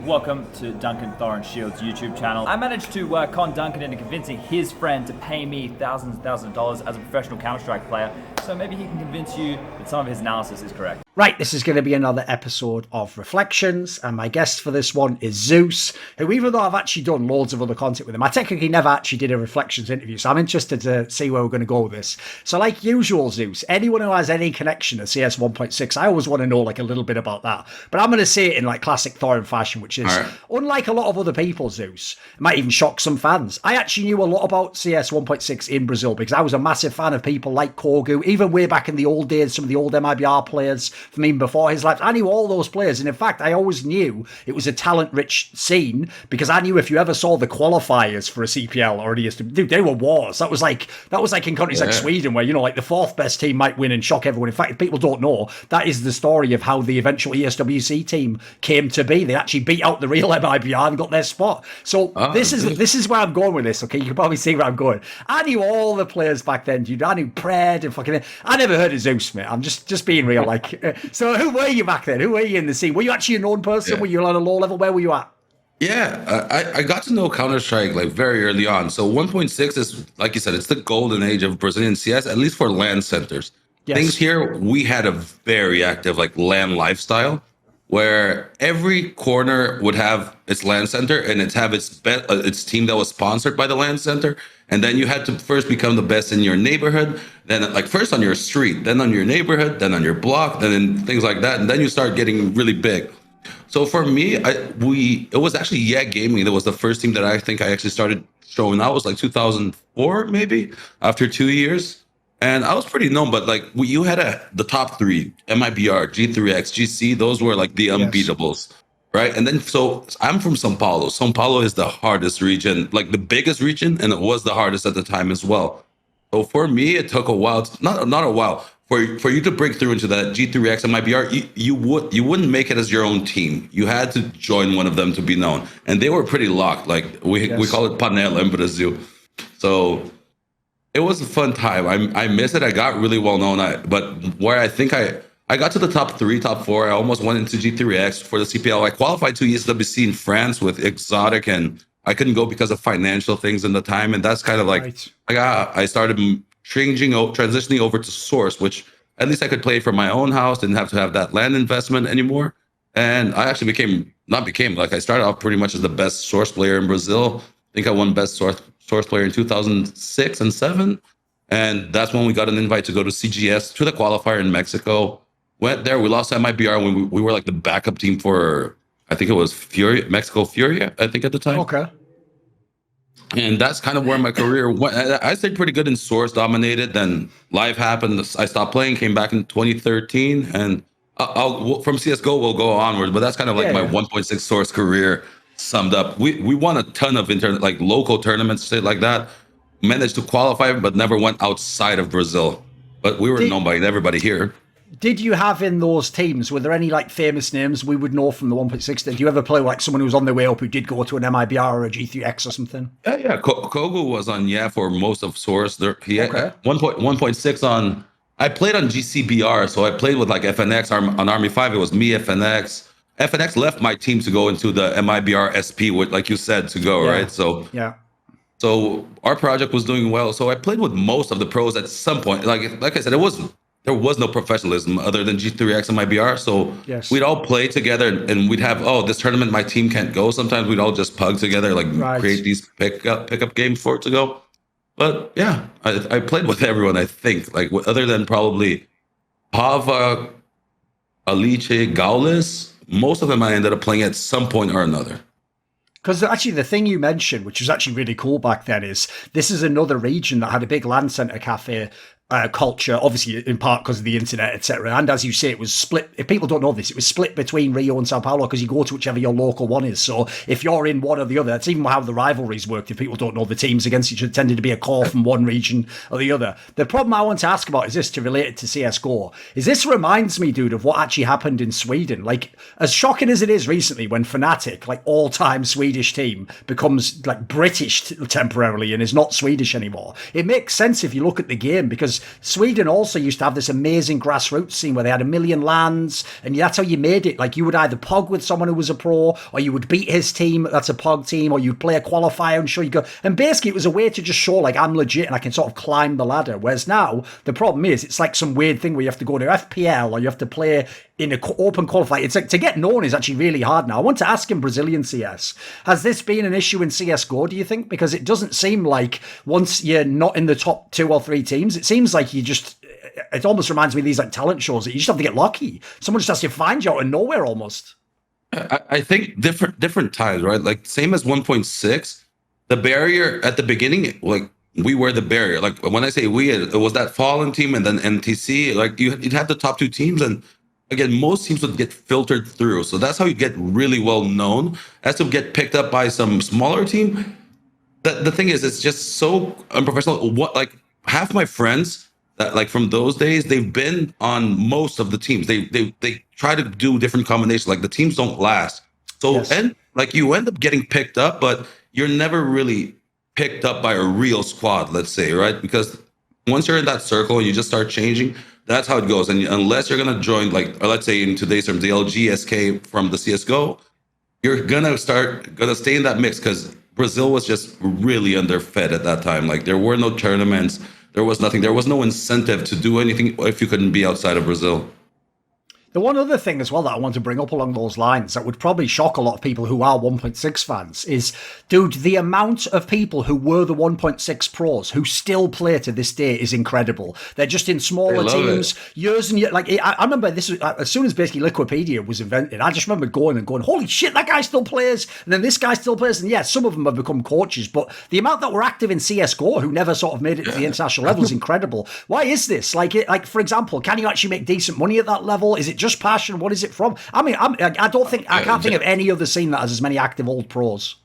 Welcome to Duncan Thorin Shields YouTube channel. I managed to con Duncan into convincing his friend to pay me thousands and thousands of dollars as a professional Counter-Strike player, so maybe he can convince you that some of his analysis is correct. Right, this is going to be another episode of Reflections, and my guest for this one is Zeus, who, even though I've actually done loads of other content with him, I technically never actually did a Reflections interview, so I'm interested to see where we're going to go with this. So like usual, Zeus, anyone who has any connection to CS 1.6, I always want to know like a little bit about that, but I'm going to say it in like classic Thorin fashion, which is, unlike a lot of other people, Zeus, it might even shock some fans. I actually knew a lot about CS 1.6 in Brazil because I was a massive fan of people like Kogu, even way back in the old days, some of the old MIBR players from even before his life. I knew all those players, and in fact, I always knew it was a talent-rich scene because I knew if you ever saw the qualifiers for a CPL or dude, they were wars. That was like in countries like Sweden, where like the fourth best team might win and shock everyone. In fact, if people don't know, that is the story of how the eventual ESWC team came to be. They actually beat out the real MIBR and got their spot. So this is where I'm going with this. Okay, you can probably see where I'm going. I knew all the players back then, dude. I knew Pred and fucking. I never heard of Zeus, mate. I'm just being real. So who were you back then? Who were you in the scene? Were you actually a known person? Were you on a low level? Where were you at? Yeah, I got to know Counter-Strike like very early on. So 1.6 is, like you said, it's the golden age of Brazilian CS, at least for LAN centers. Yes. Things here, we had a very active like LAN lifestyle where every corner would have its LAN center and its team that was sponsored by the LAN center. And then you had to first become the best in your neighborhood, then like first on your street, then on your neighborhood, then on your block, then in things like that. And then you start getting really big. So for me, it was actually Gaming that was the first team that I think I actually started showing out. It was like 2004, maybe, after 2 years. And I was pretty known, but like you had the top three, MIBR, G3X, GC, those were like the unbeatables, right? And then, so I'm from São Paulo. São Paulo is the hardest region, like the biggest region, and it was the hardest at the time as well. So for me, it took a while, not a while, for you to break through into that G3X and MIBR. You wouldn't make it as your own team. You had to join one of them to be known. And they were pretty locked. Like we call it panela in Brazil. So it was a fun time. I miss it. I got really well known. But where I think I got to the top 3, top 4, I almost went into G3X for the CPL. I qualified to ESWC in France with Exotic, and I couldn't go because of financial things in the time. And that's kind of like, I started transitioning over to Source, which at least I could play from my own house, didn't have to have that land investment anymore. And I actually I started off pretty much as the best Source player in Brazil. I think I won best Source player in 2006 and 7. And that's when we got an invite to go to CGS, to the qualifier in Mexico. Went there, we lost MIBR when we were like the backup team for, I think it was Mexico Fury, I think at the time. Okay. And that's kind of where my career went. I stayed pretty good in Source, dominated. Then life happened. I stopped playing, came back in 2013. And from CSGO, we'll go onward. But that's kind of like my 1.6 Source career summed up. We won a ton of local tournaments, shit like that. Managed to qualify, but never went outside of Brazil. But we were known by everybody here. Did you have in those teams, were there any like famous names we would know from the 1.6? Did you ever play like someone who was on their way up who did go to an MIBR or a G3X or something? Yeah. Kogu was on for most of Source. He had 1.6 on. I played on GCBR, so I played with like FNX on Army 5. It was me, FNX. FNX left my team to go into the MIBR SP, like you said, to go, right? So So our project was doing well. So I played with most of the pros at some point. Like I said, there was no professionalism other than G3X and MIBR. So we'd all play together and we'd have, this tournament my team can't go. Sometimes we'd all just pug together, create these pickup games for it to go. But yeah, I played with everyone, I think. Like other than probably Pava, Alice, Gaules, most of them I ended up playing at some point or another. Because actually the thing you mentioned, which was actually really cool back then, is this is another region that had a big LAN center cafe culture, obviously in part because of the internet, etc. And as you say, it was split. If people don't know this, it was split between Rio and Sao Paulo because you go to whichever your local one is. So if you're in one or the other, that's even how the rivalries worked. If people don't know, the teams against each other tended to be a call from one region or the other. The problem I want to ask about is this, to relate it to CSGO, is this reminds me, dude, of what actually happened in Sweden. Like, as shocking as it is recently when Fnatic, like all-time Swedish team, becomes like British temporarily and is not Swedish anymore. It makes sense if you look at the game because because Sweden also used to have this amazing grassroots scene where they had 1 million lands, and that's how you made it. Like, you would either pog with someone who was a pro, or you would beat his team, that's a pog team, or you'd play a qualifier and show you go. And basically, it was a way to just show, like, I'm legit and I can sort of climb the ladder. Whereas now, the problem is, it's like some weird thing where you have to go to FPL, or you have to play in an open qualifier. It's like, to get known is actually really hard now. I want to ask him, Brazilian CS, has this been an issue in CSGO, do you think? Because it doesn't seem like once you're not in the top 2 or 3 teams, it seems like it almost reminds me of these like talent shows that you just have to get lucky. Someone just has to find you out of nowhere almost. I think different times, right? Like, same as 1.6, the barrier at the beginning, like, we were the barrier. Like, when I say we, it was that Fallen team and then MTC. Like, you'd have the top 2 teams, and again, most teams would get filtered through. So that's how you get really well known. As to get picked up by some smaller team, the thing is, it's just so unprofessional. Like, half my friends that, like, from those days, they've been on most of the teams. They try to do different combinations. Like, the teams don't last. So, yes. And like, you end up getting picked up, but you're never really picked up by a real squad, let's say, right? Because once you're in that circle and you just start changing, that's how it goes. And unless you're going to join, like, or let's say in today's terms, the LGSK from the CSGO, you're going to stay in that mix, because Brazil was just really underfed at that time. Like, there were no tournaments. There was nothing. There was no incentive to do anything if you couldn't be outside of Brazil. The one other thing as well that I want to bring up along those lines that would probably shock a lot of people who are 1.6 fans is, dude, the amount of people who were the 1.6 pros who still play to this day is incredible. They're just in smaller teams, years and years. Like, I remember this, as soon as basically Liquipedia was invented, I just remember going, holy shit, that guy still plays. And then this guy still plays. And yeah, some of them have become coaches, but the amount that were active in CSGO who never sort of made it to the international level is incredible. Why is this? Like, for example, can you actually make decent money at that level? Is it just passion? What is it from? I mean, I can't think of any other scene that has as many active old pros.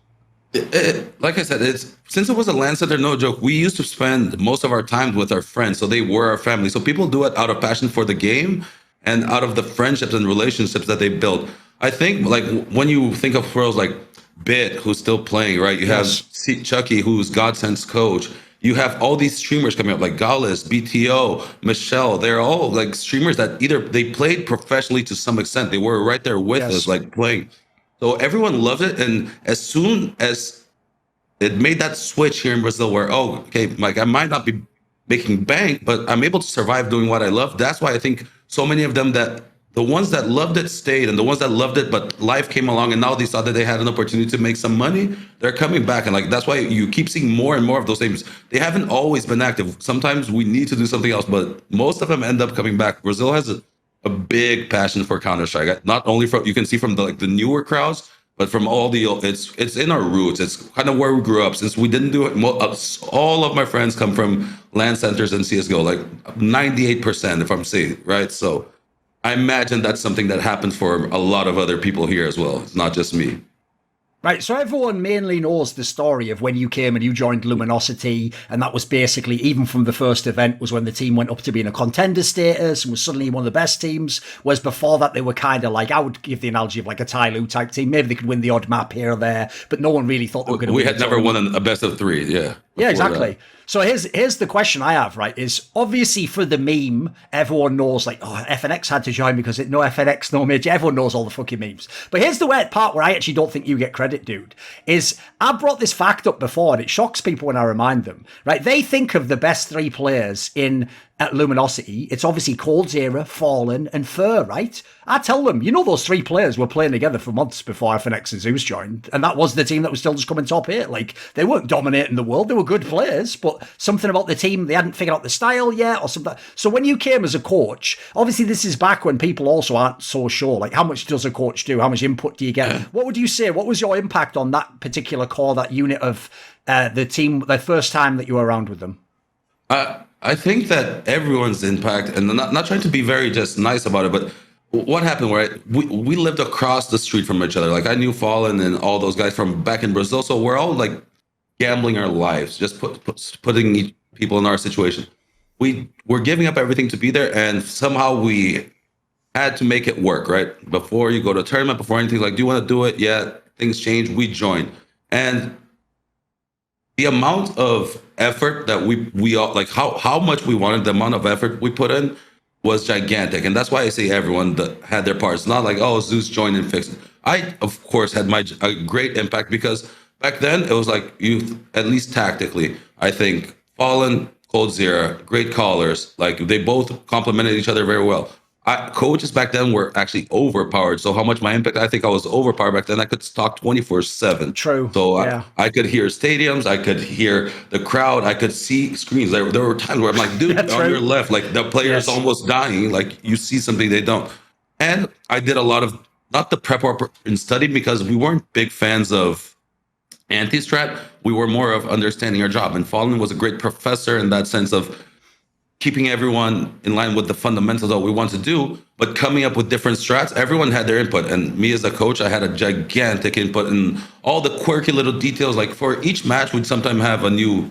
Like I said, since it was a LAN center, no joke, we used to spend most of our time with our friends, so they were our family. So people do it out of passion for the game and out of the friendships and relationships that they built. I think, like, when you think of pros like Bit, who's still playing, right? You have Chucky, who's Godsend's coach. You have all these streamers coming up, like Gaules, BTO, Michelle. They're all like streamers that either they played professionally to some extent. They were right there with us, like, playing. So everyone loved it. And as soon as it made that switch here in Brazil where, oh, okay, like, I might not be making bank, but I'm able to survive doing what I love. That's why I think so many of them, that the ones that loved it stayed, and the ones that loved it, but life came along and now they saw that they had an opportunity to make some money, they're coming back. And, like, that's why you keep seeing more and more of those teams. They haven't always been active. Sometimes we need to do something else, but most of them end up coming back. Brazil has a big passion for Counter-Strike. Not only from, you can see from the newer crowds, but from all it's in our roots. It's kind of where we grew up. Since we didn't do it, all of my friends come from LAN centers and CSGO, like 98%, if I'm saying, right? So I imagine that's something that happens for a lot of other people here as well. It's not just me. Right, so everyone mainly knows the story of when you came and you joined Luminosity, and that was basically, even from the first event, was when the team went up to being a contender status and was suddenly one of the best teams, whereas before that they were kind of like, I would give the analogy of like a Tyloo type team. Maybe they could win the odd map here or there, but no one really thought they were going to win. We had never won a best of 3, yeah. Yeah, exactly. That. So here's the question I have, right, is obviously for the meme, everyone knows, like, oh, FNX had to join because no FNX, no Major. Everyone knows all the fucking memes. But here's the weird part where I actually don't think you get credit, dude, is I brought this fact up before and it shocks people when I remind them, right? They think of the best 3 players at Luminosity. It's obviously coldzera, Fallen, and Fur, right? I tell them, you know, those 3 players were playing together for months before FNX and Zews joined, and that was the team that was still just coming top 8. Like, they weren't dominating the world. They were good players, but something about the team, they hadn't figured out the style yet or something. So when you came as a coach, obviously this is back when people also aren't so sure, like, how much does a coach do? How much input do you get? What would you say? What was your impact on that particular core, that unit of the team, the first time that you were around with them? I think that everyone's impact, and not trying to be very just nice about it, but what happened, right? We lived across the street from each other. Like, I knew Fallen and all those guys from back in Brazil, so we're all like gambling our lives, just putting people in our situation. We were giving up everything to be there, and somehow we had to make it work, right? Before you go to a tournament, before anything, like, do you want to do it? Yeah, things change. We joined, and the amount of effort that we all like, how much we wanted, the amount of effort we put in was gigantic. And that's why I say everyone that had their parts, not like, oh, Zeus joined and fixed it. I, of course, had a great impact because back then it was like you, at least tactically, I think Fallen, coldzera, great callers, like they both complemented each other very well. Coaches back then were actually overpowered. So how much my impact? I think I was overpowered back then. I could talk 24/7. True. So Yeah. I could hear stadiums. I could hear the crowd. I could see screens. There were times where I'm like, dude, That's on right. your left, like the player's Yes. almost dying. Like you see something they don't. And I did a lot of, not the prep or in study, because we weren't big fans of anti-strat. We were more of understanding our job. And Fallen was a great professor in that sense of keeping everyone in line with the fundamentals of what we want to do, but coming up with different strats. Everyone had their input. And me as a coach, I had a gigantic input in all the quirky little details. Like for each match, we'd sometimes have a new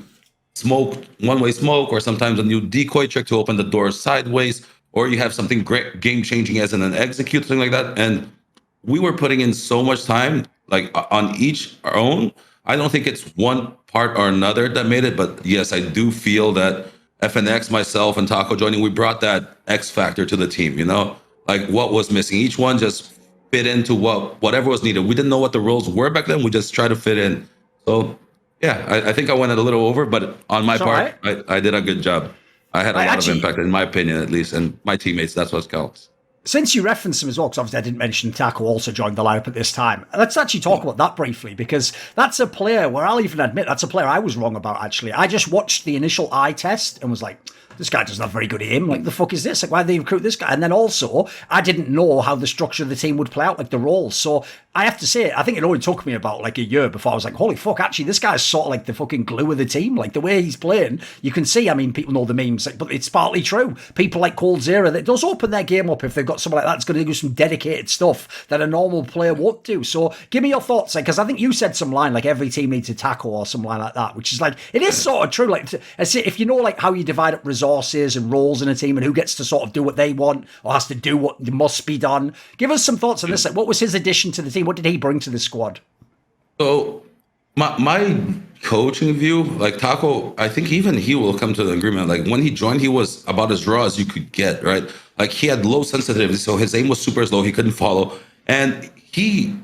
smoke, one-way smoke, or sometimes a new decoy trick to open the door sideways, or you have something great game-changing as in an execute, something like that. And we were putting in so much time, like on each our own. I don't think it's one part or another that made it, but yes, I do feel that FNX, myself, and Taco joining, we brought that X factor to the team, like what was missing. Each one just fit into whatever was needed. We didn't know what the roles were back then. We just tried to fit in. So yeah, I think I went it a little over, but on my part, I did a good job. I had a lot of impact, in my opinion, at least, and my teammates, that's what counts. Since you referenced him as well, because obviously I didn't mention Taco also joined the lineup at this time. Let's actually talk about that briefly, because that's a player where I'll even admit that's a player I was wrong about, actually. I just watched the initial eye test and was like, this guy doesn't have very good aim. Like, the fuck is this? Like, why did they recruit this guy? And then also, I didn't know how the structure of the team would play out, like the roles. So I have to say, I think it only took me about like a year before I was like, holy fuck, actually, this guy's sort of like the fucking glue of the team. Like the way he's playing, you can see, I mean, people know the memes, but it's partly true. People like coldzera, that does open their game up if they've got someone like that that's going to do some dedicated stuff that a normal player won't do. So give me your thoughts, because I think you said some line like every team needs a tackle or some line like that, which is like, it is sort of true. Like, if you know like how you divide up resources and roles in a team and who gets to sort of do what they want or has to do what must be done. Give us some thoughts on this. Like, what was his addition to the team? What did he bring to the squad? So my coaching view, like Taco, I think even he will come to the agreement. Like when he joined, he was about as raw as you could get, right? Like he had low sensitivity, so his aim was super low. He couldn't follow, and he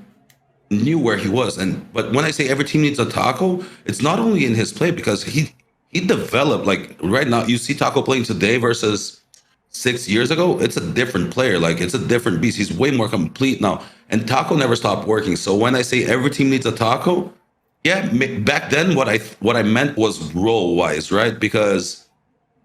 knew where he was. But when I say every team needs a Taco, it's not only in his play, because he developed. Like right now, you see Taco playing today versus 6 years ago. It's a different player. Like it's a different beast. He's way more complete now. And Taco never stopped working. So when I say every team needs a Taco, yeah, back then what I meant was role wise, right? Because,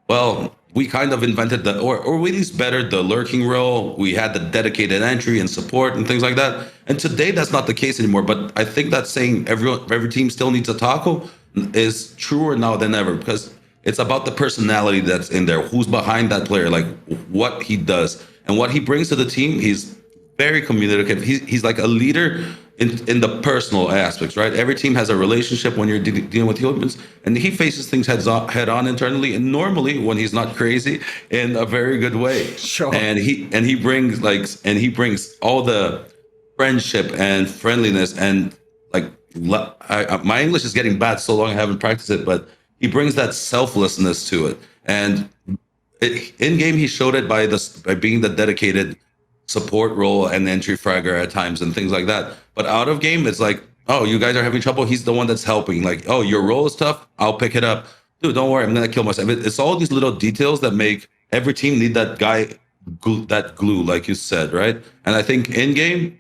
well, we kind of invented or at least bettered the lurking role. We had the dedicated entry and support and things like that. And today that's not the case anymore. But I think that saying every team still needs a Taco is truer now than ever, because it's about the personality that's in there, who's behind that player, like what he does and what he brings to the team. He's very communicative. He's like a leader in the personal aspects, right? Every team has a relationship when you're dealing with humans, and he faces things head on internally, and normally when he's not crazy, in a very good way. Sure. And he brings all the friendship and friendliness, and like my English is getting bad so long I haven't practiced it, but he brings that selflessness to it. And in game, he showed it by being the dedicated support role and entry fragger at times and things like that. But out of game, it's like, oh, you guys are having trouble. He's the one that's helping. Like, oh, your role is tough. I'll pick it up. Dude, don't worry. I'm going to kill myself. It's all these little details that make every team need that guy, that glue, like you said, right? And I think in game,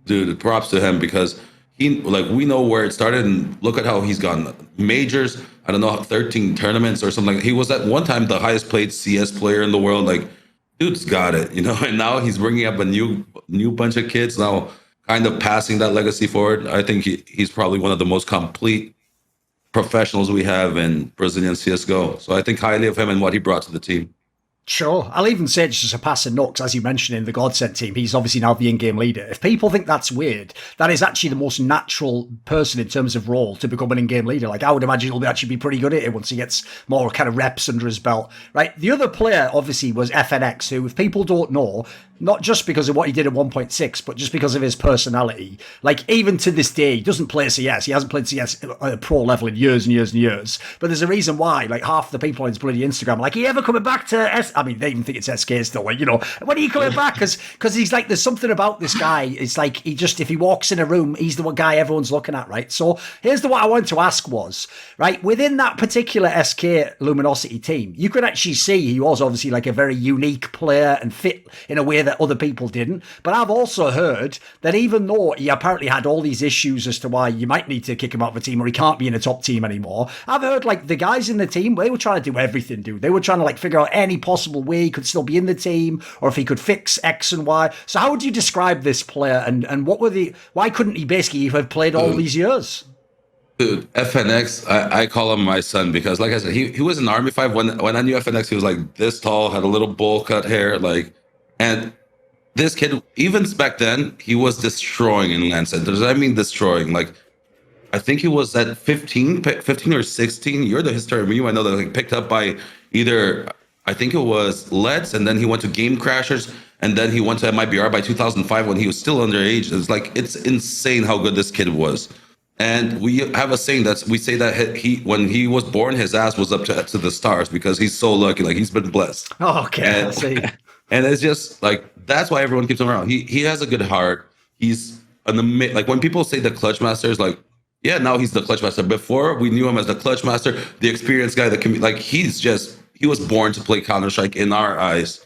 dude, props to him, because we know where it started, and look at how he's gone. Majors, I don't know, 13 tournaments or something. He was at one time the highest played CS player in the world. Like, dude's got it, and now he's bringing up a new bunch of kids now, kind of passing that legacy forward. I think he's probably one of the most complete professionals we have in Brazilian CSGO. So I think highly of him and what he brought to the team. Sure. I'll even say just as a passing note, 'cause as you mentioned in the Godsent team, he's obviously now the in-game leader. If people think that's weird, that is actually the most natural person in terms of role to become an in-game leader. Like, I would imagine he'll actually be pretty good at it once he gets more kind of reps under his belt. Right. The other player, obviously, was FNX, who, if people don't know, not just because of what he did at 1.6, but just because of his personality. Like, even to this day, he doesn't play CS. He hasn't played CS at a pro level in years and years and years. But there's a reason why. Like, half the people on his bloody Instagram are like, are you ever coming back to I mean, they even think it's SK still. Like, when are you coming back? Because he's like, there's something about this guy. It's like, if he walks in a room, he's the one guy everyone's looking at, right? So here's what I wanted to ask was, right, within that particular SK Luminosity team, you could actually see he was obviously like a very unique player and fit in a way that other people didn't. But I've also heard that even though he apparently had all these issues as to why you might need to kick him out of a team or he can't be in a top team anymore, I've heard like the guys in the team, they were trying to do everything, dude. They were trying to like figure out any possible way he could still be in the team or if he could fix X and Y. So how would you describe this player and why couldn't he basically have played all these years? Dude, FNX, I call him my son because, like I said, he was in Army 5. When I knew FNX, he was like this tall, had a little bowl cut hair, and this kid, even back then, he was destroying in land centers. I mean, destroying. Like, I think he was at 15 or 16. You're the historian. You might know that, like, picked up by either, I think it was Let's, and then he went to Game Crashers, and then he went to MIBR by 2005 when he was still underage. It's insane how good this kid was. And we have a saying we say that when he was born, his ass was up to the stars because he's so lucky. Like, he's been blessed. Oh, okay. I see. And it's just like, that's why everyone keeps him around. He has a good heart. He's like, when people say the clutch master is like, yeah, now he's the clutch master. Before, we knew him as the clutch master, the experienced guy that can be like, he was born to play Counter-Strike in our eyes.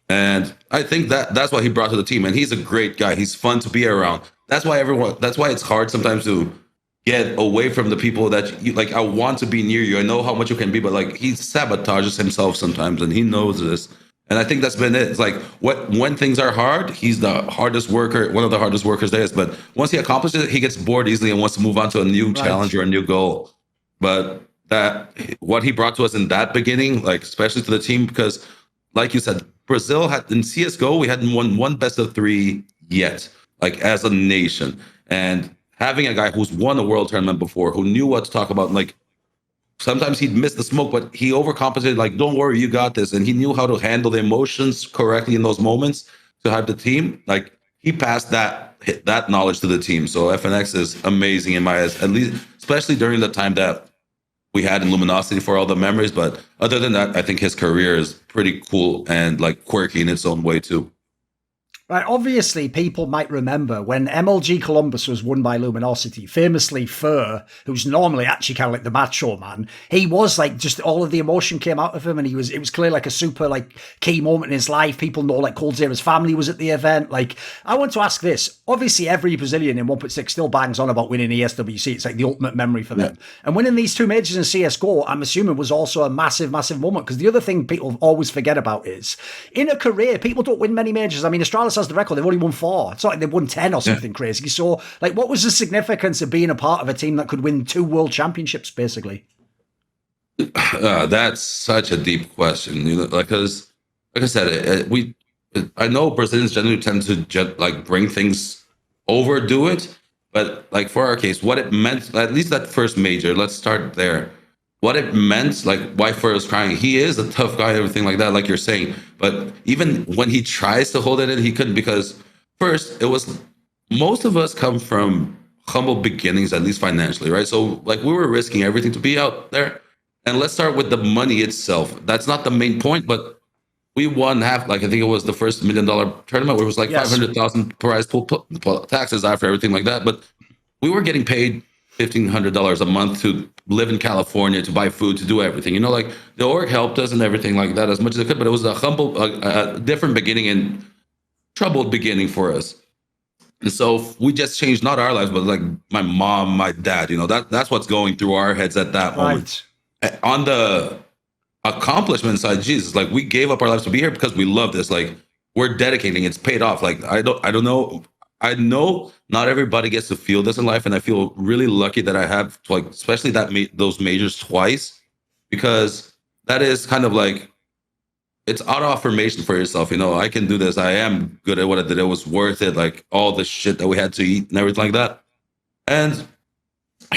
And I think that's what he brought to the team. And he's a great guy. He's fun to be around. That's why it's hard sometimes to get away from the people that you like. I want to be near you. I know how much you can be, but like, he sabotages himself sometimes, and he knows this. And I think that's been it. It's like, when things are hard, he's the hardest worker, one of the hardest workers there is. But once he accomplishes it, he gets bored easily and wants to move on to a new challenge or a new goal. But what he brought to us in that beginning, like, especially to the team, because like you said, Brazil had in CSGO, we hadn't won one best of 3 yet, like, as a nation. And having a guy who's won a world tournament before, who knew what to talk about, like, sometimes he'd miss the smoke, but he overcompensated, like, don't worry, you got this. And he knew how to handle the emotions correctly in those moments to have the team. Like, he passed that knowledge to the team. So FNX is amazing in my eyes, at least, especially during the time that we had in Luminosity for all the memories. But other than that, I think his career is pretty cool and like quirky in its own way too. Right, obviously, people might remember when MLG Columbus was won by Luminosity, famously Fur, who's normally actually kind of like the macho man, he was like, just all of the emotion came out of him, and it was clearly like a super like key moment in his life. People know like coldzera's family was at the event. Like, I want to ask this. Obviously, every Brazilian in 1.6 still bangs on about winning ESWC. It's like the ultimate memory for them. Yeah. And winning these 2 majors in CSGO, I'm assuming, was also a massive, massive moment. Because the other thing people always forget about is, in a career, people don't win many majors. I mean, Astralis has the record. They've only won 4. It's not like they've won 10 or something crazy. So, like, what was the significance of being a part of a team that could win 2 world championships, basically? That's such a deep question. Because, like I said, I know Brazilians generally tend to bring things, overdo it. But like, for our case, what it meant, at least that first major, let's start there. What it meant, like, why Fur is crying. He is a tough guy, everything like that, like you're saying. But even when he tries to hold it in, he couldn't, because first, most of us come from humble beginnings, at least financially, right? So like, we were risking everything to be out there. And let's start with the money itself. That's not the main point, but we won half, like, I think it was the first $1 million tournament where it was like 500,000 prize pool taxes after everything like that. But we were getting paid $1,500 a month to live in California, to buy food, to do everything. Like, the org helped us and everything like that as much as it could, but it was a humble, different beginning and troubled beginning for us. And so we just changed not our lives, but like my mom, my dad, that's what's going through our heads at that moment. On the accomplishment side, Jesus, like, we gave up our lives to be here because we love this. Like, we're dedicating, it's paid off. Like, I don't know. I know not everybody gets to feel this in life, and I feel really lucky that I have, like, especially those majors twice, because that is kind of like, it's auto affirmation for yourself. You know, I can do this. I am good at what I did. It was worth it. Like all the shit that we had to eat and everything like that. And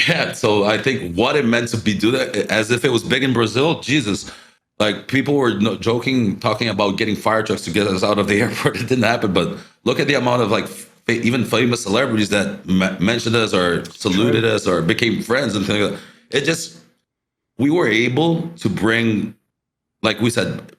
yeah, so I think what it meant to be do that as if it was big in Brazil. Jesus, like people were joking, talking about getting fire trucks to get us out of the airport. It didn't happen, but look at the amount of like even famous celebrities that mentioned us or saluted us or became friends and things like that. It just, we were able to bring, like we said,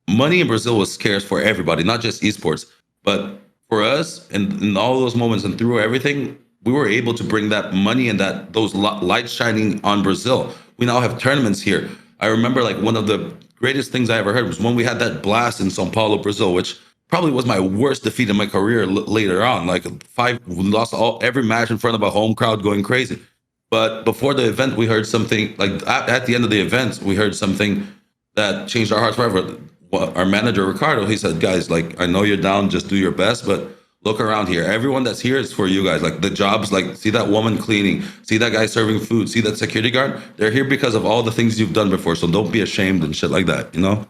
money in Brazil was scarce for everybody, not just esports, but for us in all those moments and through everything, we were able to bring that money and that those lights shining on Brazil. We now have tournaments here. I remember like one of the greatest things I ever heard was when we had that blast in São Paulo, Brazil, which probably was my worst defeat in my career later on. Like we lost every match in front of a home crowd going crazy. But before the event, we heard something like at the end of the event, we heard something that changed our hearts forever. Our manager, Ricardo, he said, guys, like, I know you're down, just do your best, but look around here. Everyone that's here is for you guys. Like the jobs, like see that woman cleaning, see that guy serving food, see that security guard. They're here because of all the things you've done before. So don't be ashamed and shit like that, you know?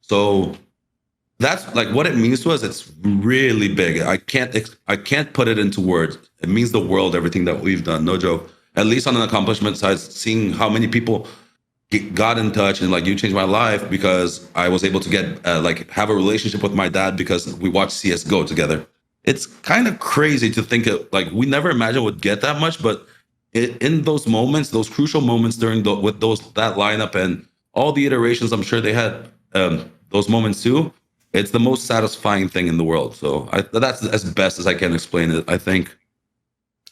So that's like what it means to us. It's really big. I can't put it into words. It means the world, everything that we've done. No joke. At least on an accomplishment side, seeing how many people got in touch and like, you changed my life because I was able to get like have a relationship with my dad because we watched CSGO together. It's kind of crazy to think of, like, we never imagined would get that much, but in those moments, those crucial moments during that lineup and all the iterations, I'm sure they had those moments too. It's the most satisfying thing in the world. So that's as best as I can explain it, I think.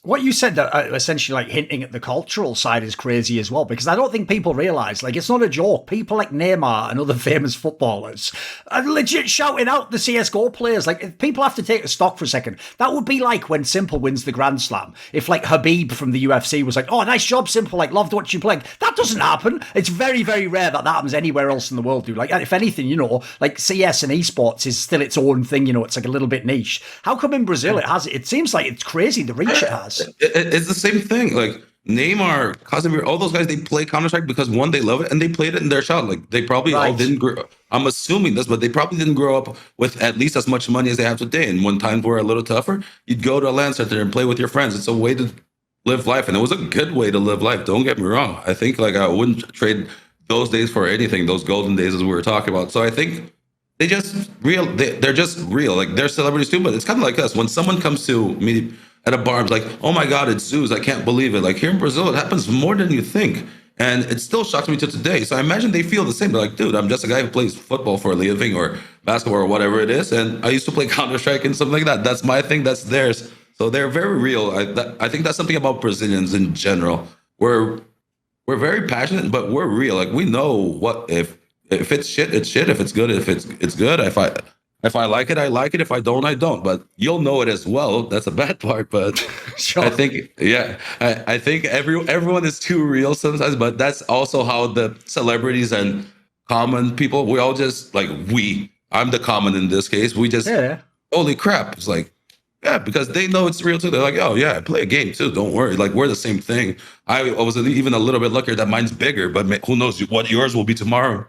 What you said, that essentially like hinting at the cultural side, is crazy as well, because I don't think people realize, like, it's not a joke. People like Neymar and other famous footballers are legit shouting out the CSGO players. Like, if people have to take a stock for a second, that would be like when Simple wins the Grand Slam. If like Habib from the UFC was like, oh, nice job, Simple, like, loved watching you playing. That doesn't happen. It's very, very rare that happens anywhere else in the world, dude. Like, if anything, you know, like CS and esports is still its own thing, you know, it's like a little bit niche. How come in Brazil it seems like it's crazy the reach it has. It's the same thing. Like Neymar, Casemiro, all those guys, they play Counter-Strike because one, they love it, and they played it in their shot. Like they probably all didn't grow. I'm assuming this, but they probably didn't grow up with at least as much money as they have today. And when times were a little tougher, you'd go to a LAN center and play with your friends. It's a way to live life, and it was a good way to live life. Don't get me wrong. I think like I wouldn't trade those days for anything. Those golden days, as we were talking about. So I think they just real. They're just real. Like they're celebrities too, but it's kind of like us. When someone comes to me at a bar, I'm like, oh my God, it's zews. I can't believe it. Like here in Brazil, it happens more than you think. And it still shocks me to today. So I imagine they feel the same. They're like, dude, I'm just a guy who plays football for a living or basketball or whatever it is. And I used to play Counter-Strike and something like that. That's my thing. That's theirs. So they're very real. I think that's something about Brazilians in general. We're very passionate, but we're real. Like we know what if it's shit, it's shit. If it's good, it's good. If I like it, I like it. If I don't, I don't. But you'll know it as well. That's a bad part. But sure. I think, yeah, I think everyone is too real sometimes. But that's also how the celebrities and common people, we all just like I'm the common in this case. We just, holy crap. It's like, yeah, because they know it's real too. They're like, oh yeah, I play a game too. Don't worry. Like we're the same thing. I was even a little bit luckier that mine's bigger, but who knows what yours will be tomorrow.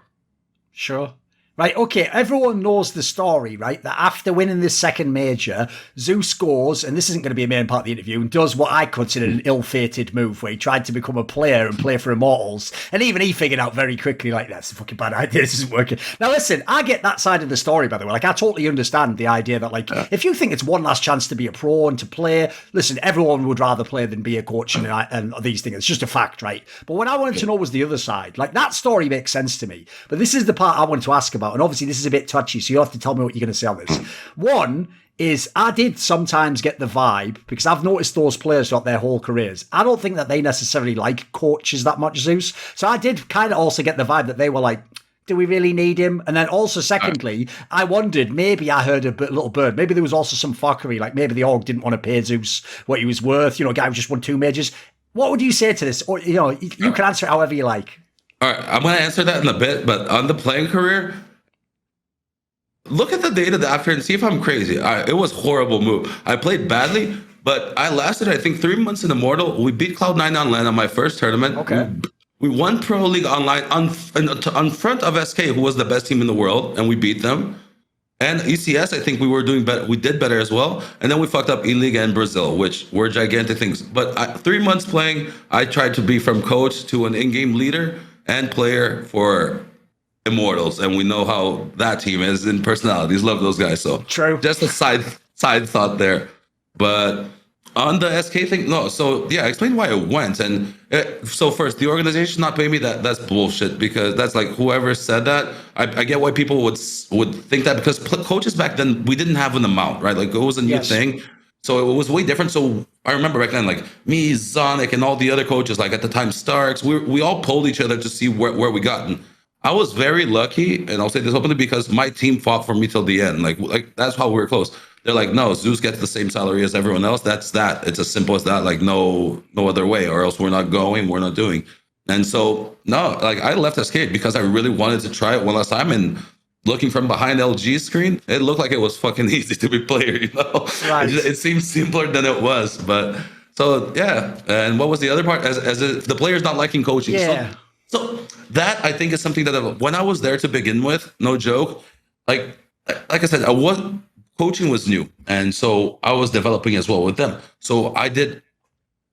Sure. Right, okay, everyone knows the story, right? That after winning this second major, Zeus goes, and this isn't going to be a main part of the interview, and does what I consider an ill-fated move, where he tried to become a player and play for Immortals. And even he figured out very quickly, like, that's a fucking bad idea, this isn't working. Now listen, I get that side of the story, by the way. Like, I totally understand the idea that, like, if you think it's one last chance to be a pro and to play, listen, everyone would rather play than be a coach and these things. It's just a fact, right? But what I wanted to know was the other side. Like, that story makes sense to me. But this is the part I wanted to ask about. And obviously this is a bit touchy, so you have to tell me what you're going to say on this. One is, I did sometimes get the vibe, because I've noticed those players throughout their whole careers, I don't think that they necessarily like coaches that much, Zeus. So I did kind of also get the vibe that they were like, do we really need him? And then also, secondly, I wondered, maybe I heard a little bird. Maybe there was also some fuckery, like maybe the org didn't want to pay Zeus what he was worth. You know, a guy who just won 2 majors. What would you say to this? Or, you know, you can answer it however you like. All right, I'm going to answer that in a bit, but on the playing career, look at the data after and see if I'm crazy. It was a horrible move. I played badly, but I lasted, I think, 3 months in Immortal. We beat Cloud9 on LAN on my first tournament. Okay. We won Pro League online on front of SK, who was the best team in the world, and we beat them. And ECS, I think we were doing better. We did better as well. And then we fucked up E-League and Brazil, which were gigantic things. But 3 months playing, I tried to be from coach to an in-game leader and player for Immortals. And we know how that team is in personalities. Love those guys. So True. Just a side thought there. But on the SK thing, no. So yeah, explain why it went. And so first, the organization not paying me, that's bullshit, because that's like, whoever said that, I get why people would think that, because coaches back then, we didn't have an amount, right? Like, it was a new thing. So it was way different. So I remember back then, like me, Zonic, and all the other coaches, like at the time, Starks, we all pulled each other to see where we got. And I was very lucky, and I'll say this openly, because my team fought for me till the end. Like that's how we were close. They're like, no, Zeus gets the same salary as everyone else. That's that. It's as simple as that. Like, no other way, or else we're not going, we're not doing. And so, no, like, I left SK because I really wanted to try it one last time. And looking from behind LG's screen, it looked like it was fucking easy to be player, you know? Right. It seemed simpler than it was. But so, yeah. And what was the other part? As if the players not liking coaching. Yeah. So that, I think, is something that when I was there to begin with, no joke, like I said, coaching was new, and so I was developing as well with them. So I did.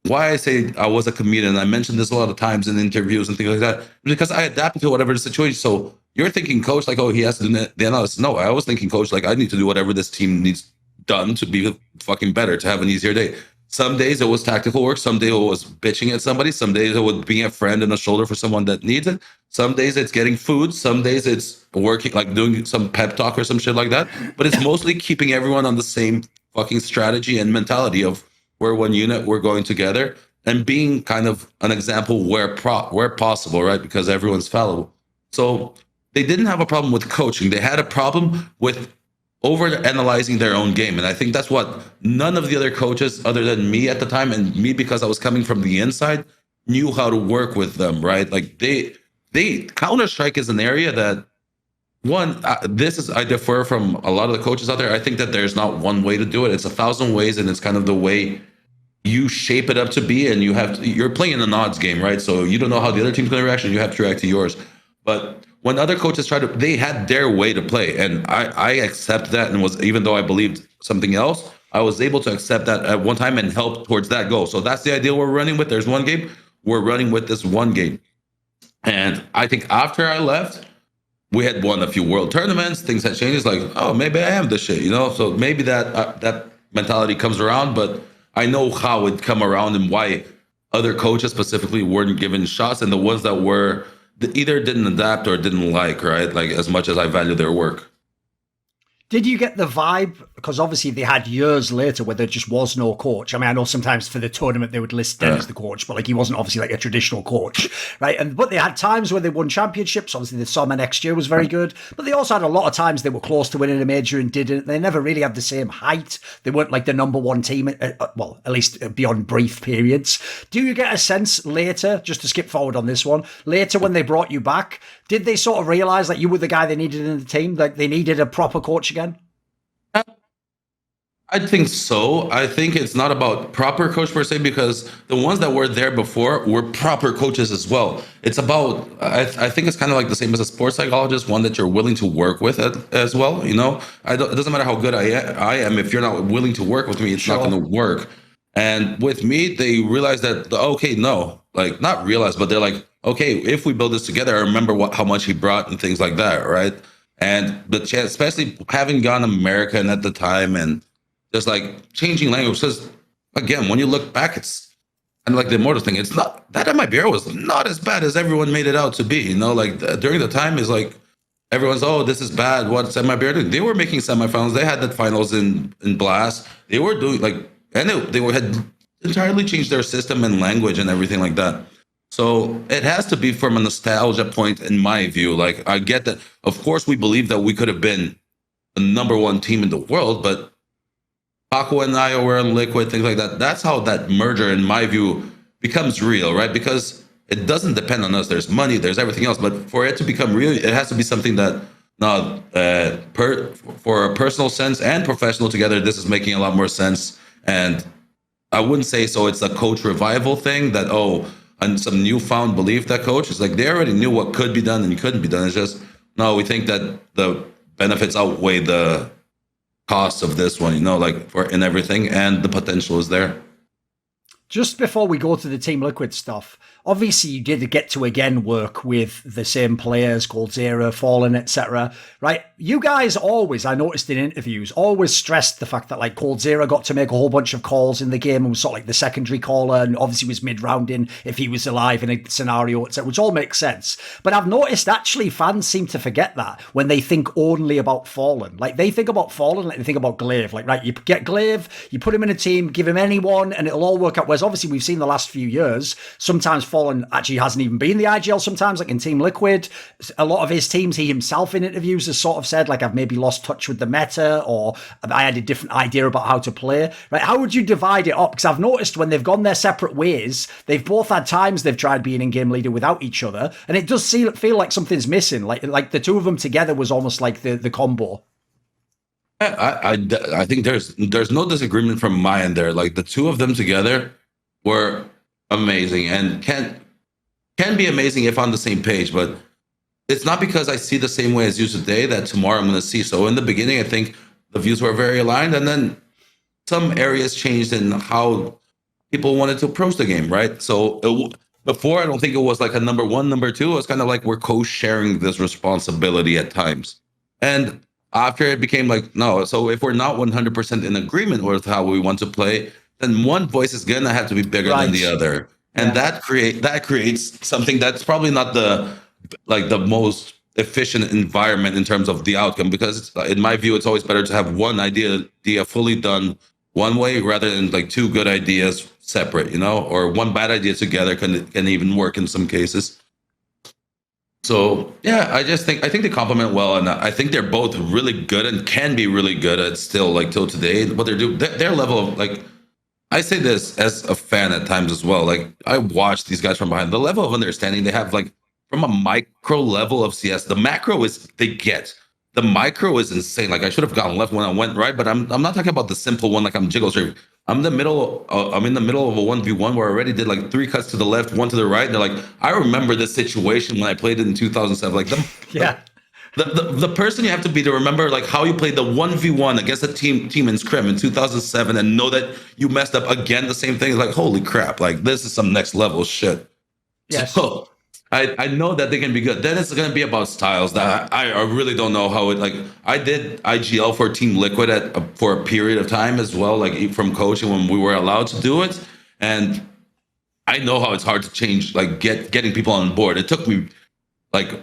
Why I say I was a comedian, I mentioned this a lot of times in interviews and things like that, because I adapted to whatever the situation. So you're thinking, coach, like, oh, he has to do the analysis. No, I was thinking, coach, like, I need to do whatever this team needs done to be fucking better, to have an easier day. Some days it was tactical work. Some days it was bitching at somebody. Some days it was being a friend and a shoulder for someone that needs it. Some days it's getting food. Some days it's working, like doing some pep talk or some shit like that. But it's mostly keeping everyone on the same fucking strategy and mentality of we're one unit, we're going together, and being kind of an example where possible, right? Because everyone's fallible. So they didn't have a problem with coaching. They had a problem with over-analyzing their own game. And I think that's what none of the other coaches, other than me at the time, and me because I was coming from the inside, knew how to work with them, right? Like, they Counter-Strike is an area that, I defer from a lot of the coaches out there. I think that there's not one way to do it. It's 1,000 ways, and it's kind of the way you shape it up to be, and you're playing an odds game, right? So you don't know how the other team's going to react, and you have to react to yours. But when other coaches they had their way to play, and I accept that, and even though I believed something else, I was able to accept that at one time and help towards that goal. So that's the idea we're running with. There's one game, we're running with this one game. And I think after I left, we had won a few world tournaments, things had changed. It's like, oh, maybe I am the shit, you know? So maybe that mentality comes around, but I know how it come around and why other coaches specifically weren't given shots, and the ones that were either didn't adapt or didn't like, right? Like, as much as I value their work. Did you get the vibe? Because obviously they had years later where there just was no coach. I mean, I know sometimes for the tournament they would list Den as the coach, but like, he wasn't obviously like a traditional coach, right? But they had times where they won championships. Obviously the summer next year was very good, but they also had a lot of times they were close to winning a major and didn't. They never really had the same height. They weren't like the number one team, well, at least beyond brief periods. Do you get a sense later, just to skip forward on this one, later when they brought you back, did they sort of realize that you were the guy they needed in the team, like they needed a proper coach again? I think so. I think it's not about proper coach per se, because the ones that were there before were proper coaches as well. It's about, I think it's kind of like the same as a sports psychologist, one that you're willing to work with as well. You know, it doesn't matter how good I am. If you're not willing to work with me, it's not going to work. And with me, they realized that, okay, no, like, not realize, but they're like, okay, if we build this together, I remember how much he brought and things like that, right? And the chance, especially having gone American at the time, and just like changing language, because again, when you look back, it's kind of like the Immortals thing. It's not that MIBR was not as bad as everyone made it out to be. You know, like during the time is like everyone's, oh, this is bad. What's MIBR doing? They were making semifinals. They had the finals in Blast. They were doing like, and they had entirely changed their system and language and everything like that. So it has to be from a nostalgia point, in my view. Like, I get that. Of course, we believe that we could have been the number one team in the world, but Paco and I were on Liquid, things like that. That's how that merger, in my view, becomes real, right? Because it doesn't depend on us. There's money, there's everything else. But for it to become real, it has to be something that, for a personal sense and professional together, this is making a lot more sense. And I wouldn't say so it's a coach revival thing that, oh, and some newfound belief that coach is like they already knew what could be done and couldn't be done. It's just no, we think that the benefits outweigh the cost of this one, like for in everything, and the potential is there. Just before we go to the Team Liquid stuff, obviously you did get to again work with the same players, coldzera, Fallen, etc. Right? You guys always, I noticed in interviews, always stressed the fact that like coldzera got to make a whole bunch of calls in the game and was sort of like the secondary caller, and obviously was mid-rounding if he was alive in a scenario, etc., which all makes sense. But I've noticed actually fans seem to forget that when they think only about Fallen. Like they think about Fallen like they think about Glaive. Like, right, you get Glaive, you put him in a team, give him anyone, and it'll all work out. Whereas obviously we've seen the last few years, sometimes Fallen actually hasn't even been the IGL sometimes, like in Team Liquid. A lot of his teams, he himself in interviews has sort of said, like, I've maybe lost touch with the meta, or I had a different idea about how to play. Right? How would you divide it up? Because I've noticed when they've gone their separate ways, they've both had times they've tried being in-game leader without each other, and it does feel like something's missing. Like the two of them together was almost like the combo. I think there's no disagreement from my end there. Like the two of them together were amazing and can be amazing if on the same page, but it's not because I see the same way as you today that tomorrow I'm going to see. So in the beginning, I think the views were very aligned, and then some areas changed in how people wanted to approach the game, right? So before, I don't think it was like a number one, number two. It was kind of like we're co-sharing this responsibility at times. And after it became like, no, so if we're not 100% in agreement with how we want to play, then one voice is going to have to be bigger than the other. And that creates something that's probably not the most efficient environment in terms of the outcome, because in my view, it's always better to have one idea fully done one way rather than like two good ideas separate, or one bad idea together can even work in some cases. So yeah, I think they complement well, and I think they're both really good and can be really good at still like till today. What they're doing, their level of like, I say this as a fan at times as well. Like I watch these guys from behind. The level of understanding they have, like from a micro level of CS, the macro is they get. The micro is insane. Like I should have gone left when I went right, but I'm not talking about the simple one. Like I'm jiggle straight. I'm in the middle of a 1v1 where I already did like 3 cuts to the left, 1 to the right. And they're like, I remember this situation when I played it in 2007. Like the person you have to be to remember like how you played the 1v1 against a team in Scrim in 2007 and know that you messed up again the same thing. Like holy crap! Like this is some next level shit. Yes. So I know that they can be good. Then it's going to be about styles that I really don't know how it, like I did IGL for Team Liquid for a period of time as well, like from coaching when we were allowed to do it. And I know how it's hard to change, like getting people on board. It took me like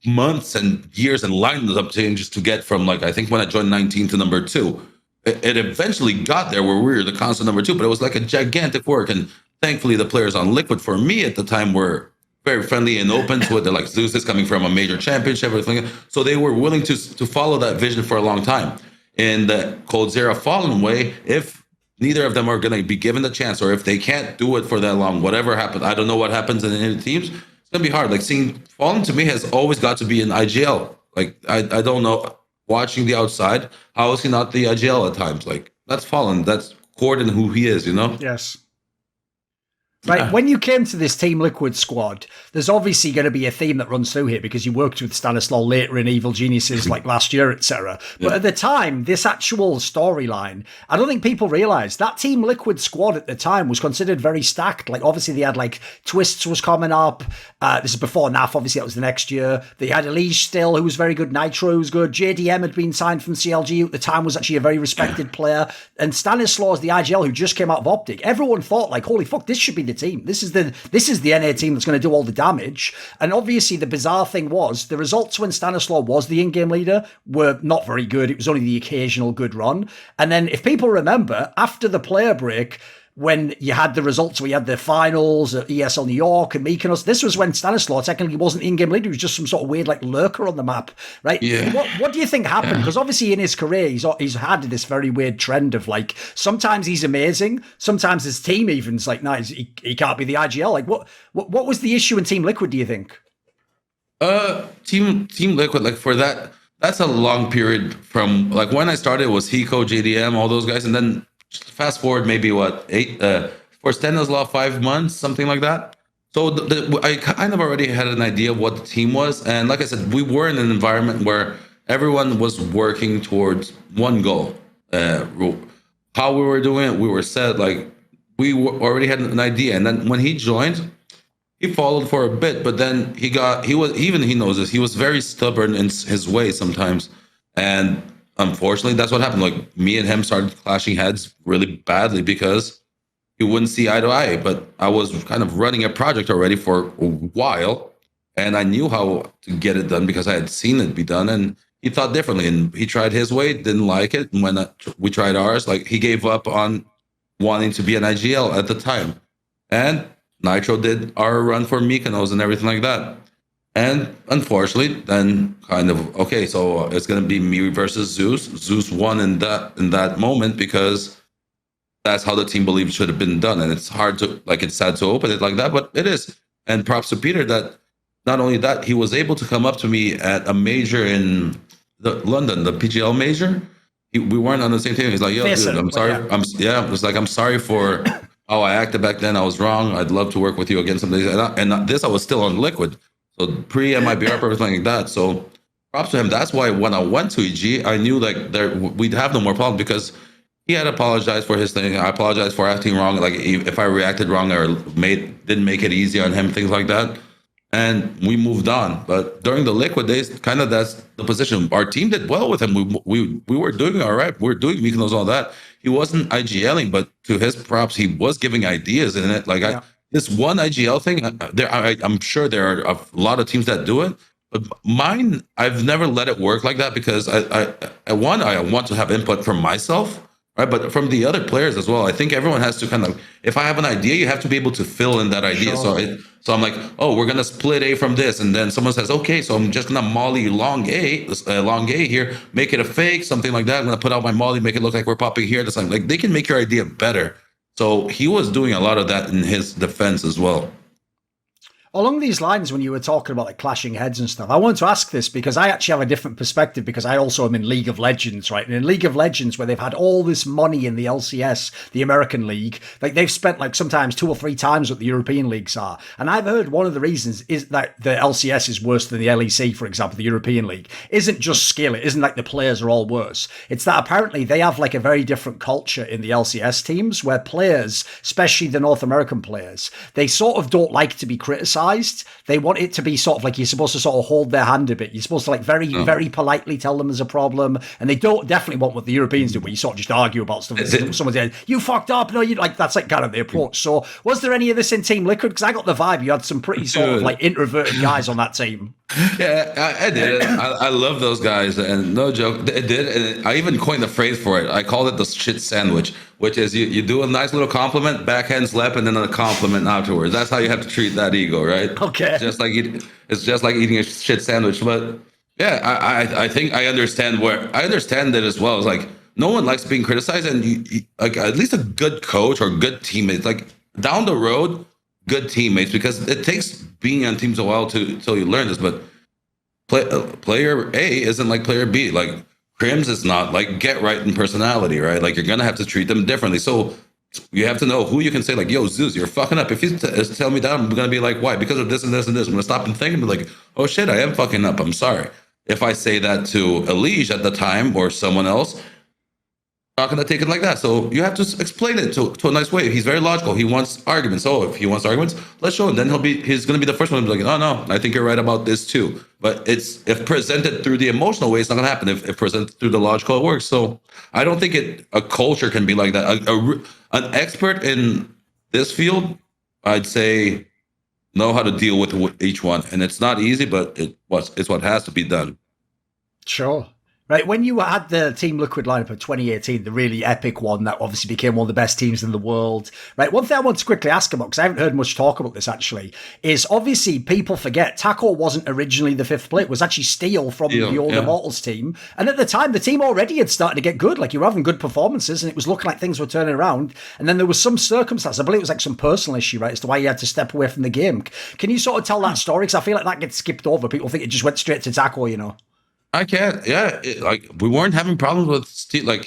months and years and lined up changes to get from like, I think when I joined 19 to number 2, it eventually got there where we were the constant number 2, but it was like a gigantic work. And thankfully the players on Liquid for me at the time were very friendly and open to it. They're like, zews is coming from a major championship, everything. So they were willing to follow that vision for a long time. In the coldzera Fallen way, if neither of them are going to be given the chance, or if they can't do it for that long, whatever happens, I don't know what happens in any teams, it's going to be hard. Like seeing Fallen to me has always got to be an IGL. Like, I don't know, watching the outside, how is he not the IGL at times? Like, that's Fallen. That's core in who he is, Yes. Right, when you came to this Team Liquid squad, there's obviously going to be a theme that runs through here because you worked with Stanislaw later in Evil Geniuses like last year, etc. But at the time, this actual storyline, I don't think people realised that Team Liquid squad at the time was considered very stacked. Like obviously they had like Twists was coming up. This is before NAF, obviously that was the next year. They had Elise still, who was very good. Nitro was good. JDM had been signed from CLG, who at the time was actually a very respected player. And Stanislaw is the IGL who just came out of Optic. Everyone thought like, holy fuck, this should be the team. This is the NA team that's going to do all the damage. And obviously the bizarre thing was the results when Stanislaw was the in-game leader were not very good. It was only the occasional good run. And then if people remember, after the player break, when you had the results, we had the finals at ESL New York and Mykonos. This was when Stanislaw technically wasn't in-game leader. He was just some sort of weird like lurker on the map, right? Yeah. What do you think happened? Because obviously in his career, he's had this very weird trend of like, sometimes he's amazing. Sometimes his team even's like, no, he can't be the IGL. Like what was the issue in Team Liquid, do you think? Team Liquid, like for that's a long period from like when I started, it was Hiko, JDM, all those guys. And then fast forward maybe for Stanislaw 5 months, something like that. So I kind of already had an idea of what the team was, and like I said, we were in an environment where everyone was working towards one goal. How we were doing it, we were set. Like already had an idea, and then when he joined, he followed for a bit, but then he knows this. He was very stubborn in his way sometimes, and unfortunately, that's what happened. Like me and him started clashing heads really badly because he wouldn't see eye to eye. But I was kind of running a project already for a while, and I knew how to get it done because I had seen it be done. And he thought differently, and he tried his way, didn't like it. And when we tried ours, like he gave up on wanting to be an IGL at the time, and Nitro did our run for Mykonos and everything like that. And unfortunately, then kind of okay, so it's gonna be me versus Zeus. Zeus won in that moment because that's how the team believed should have been done. And it's hard to it's sad to open it like that, but it is. And props to Peter that not only that, he was able to come up to me at a major in London, the PGL major. We weren't on the same team. He's like, yo, dude, I'm sorry. It was like, I'm sorry for how I acted back then. I was wrong. I'd love to work with you again someday. And this, I was still on Liquid. So pre MIBR, everything like that. So props to him. That's why when I went to EG, I knew we'd have no more problem because he had apologized for his thing. I apologized for acting wrong. Like if I reacted wrong or didn't make it easy on him, things like that. And we moved on. But during the Liquid days, kind of that's the position. Our team did well with him. We were doing all right. We were doing Mykonos, all that. He wasn't IGLing, but to his props, he was giving ideas in it. This one IGL thing, I'm sure there are a lot of teams that do it. But mine, I've never let it work like that because I want to have input from myself. Right, but from the other players as well. I think everyone has to kind of, if I have an idea, you have to be able to fill in that idea. Sure. So I'm like, oh, we're gonna split A from this, and then someone says, okay, so I'm just gonna molly long A here, make it a fake, something like that. I'm gonna put out my molly, make it look like we're popping here. That's like they can make your idea better. So he was doing a lot of that in his defense as well. Along these lines, when you were talking about clashing heads and stuff, I wanted to ask this because I actually have a different perspective because I also am in League of Legends, right? And in League of Legends, where they've had all this money in the LCS, the American League, they've spent sometimes 2 or 3 times what the European leagues are. And I've heard one of the reasons is that the LCS is worse than the LEC, for example, the European League. Isn't just skill. It isn't like the players are all worse. It's that apparently they have a very different culture in the LCS teams where players, especially the North American players, they sort of don't like to be criticized. They want it to be sort of you're supposed to sort of hold their hand a bit. You're supposed to very politely tell them there's a problem, and they don't definitely want what the Europeans do, where you sort of just argue about stuff. Someone says you fucked up. No, you that's kind of the approach. So was there any of this in Team Liquid? Because I got the vibe you had some pretty sort of introverted guys on that team. Yeah, I did it. I love those guys, and no joke, it did. And I even coined the phrase for it. I called it the shit sandwich, which is you do a nice little compliment, backhand slap, and then a compliment afterwards. That's how you have to treat that ego, right? Okay. It's just like eating a shit sandwich. But yeah, I think I understand that as well. It's no one likes being criticized, and you at least a good coach or good teammates, down the road, good teammates, because it takes being on teams a while till you learn this. But player A isn't like player B. Crims is not get right in personality, right? You're gonna have to treat them differently. So you have to know who you can say yo, Zeus, you're fucking up. If you tell me that, I'm gonna be like, why? Because of this and this and this. I'm gonna stop and think and be like, oh shit, I am fucking up. I'm sorry. If I say that to Elige at the time or someone else, not going to take it like that. So you have to explain it to a nice way. He's very logical. He wants arguments. So if he wants arguments, let's show him. Then he's going to be the first one to be like, oh no, I think you're right about this too. But if presented through the emotional way, it's not going to happen. If presented through the logical, it works. So I don't think a culture can be like that. An expert in this field, I'd say, know how to deal with each one. And it's not easy, but it's what has to be done. Sure. Right, when you had the Team Liquid lineup of 2018, the really epic one that obviously became one of the best teams in the world, right, one thing I want to quickly ask about, because I haven't heard much talk about this actually, is obviously people forget Taco wasn't originally the 5th play. It was actually Steel from the old Immortals team. And at the time, the team already had started to get good. You were having good performances and it was looking like things were turning around. And then there was some circumstance, I believe it was some personal issue, right, as to why you had to step away from the game. Can you sort of tell that story? Because I feel like that gets skipped over. People think it just went straight to Taco, I can't. Yeah, we weren't having problems with Steel.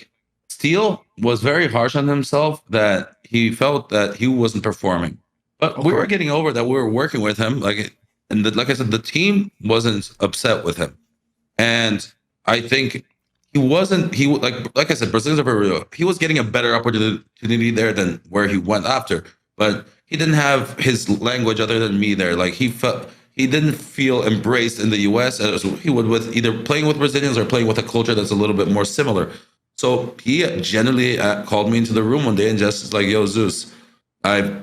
Steel was very harsh on himself that he felt that he wasn't performing. But we were getting over that we were working with him. Like I said, the team wasn't upset with him. And I think like I said, Brazilians are very real. He was getting a better opportunity there than where he went after. But he didn't have his language other than me there. Like he didn't feel embraced in the US as he would with either playing with Brazilians or playing with a culture that's a little bit more similar. So he generally called me into the room one day and just like, yo, Zeus, I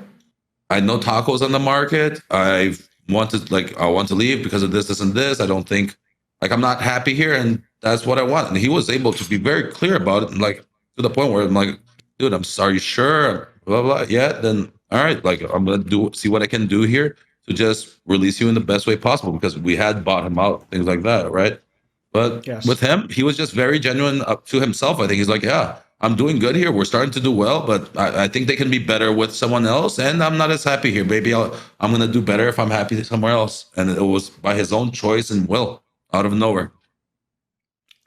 know tacos on the market. I want to leave because of this, and this. I don't think I'm not happy here, and that's what I want. And he was able to be very clear about it, and like to the point where I'm like, dude, I'm sorry, sure, blah blah. Yeah, then all right, like I'm gonna see what I can do here to just release you in the best way possible because we had bought him out, things like that, right? But with him, he was just very genuine up to himself. I think he's like, yeah, I'm doing good here. We're starting to do well, but I think they can be better with someone else. And I'm not as happy here. Maybe I'm going to do better if I'm happy somewhere else. And it was by his own choice and will, out of nowhere.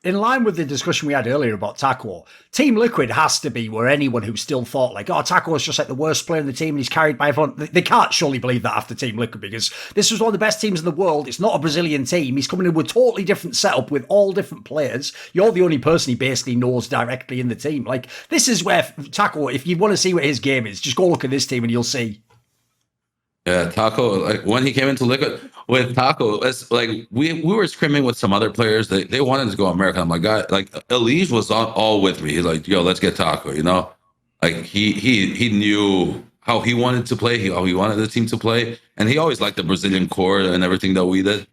In line with the discussion we had earlier about Taco, Team Liquid has to be where anyone who still thought like, oh, Taco is just like the worst player in the team and he's carried by everyone. They can't surely believe that after Team Liquid because this was one of the best teams in the world. It's not a Brazilian team. He's coming in with a totally different setup with all different players. You're the only person he basically knows directly in the team. Like, this is where Taco, if you want to see what his game is, just go look at this team and you'll see. Yeah, Taco, like when he came into Liquid with Taco, it's like we were screaming with some other players. They wanted to go American. I'm like, God, like Elise was all with me. He's like, yo, let's get Taco, you know? Like he knew how he wanted to play, how he wanted the team to play. And he always liked the Brazilian core and everything that we did.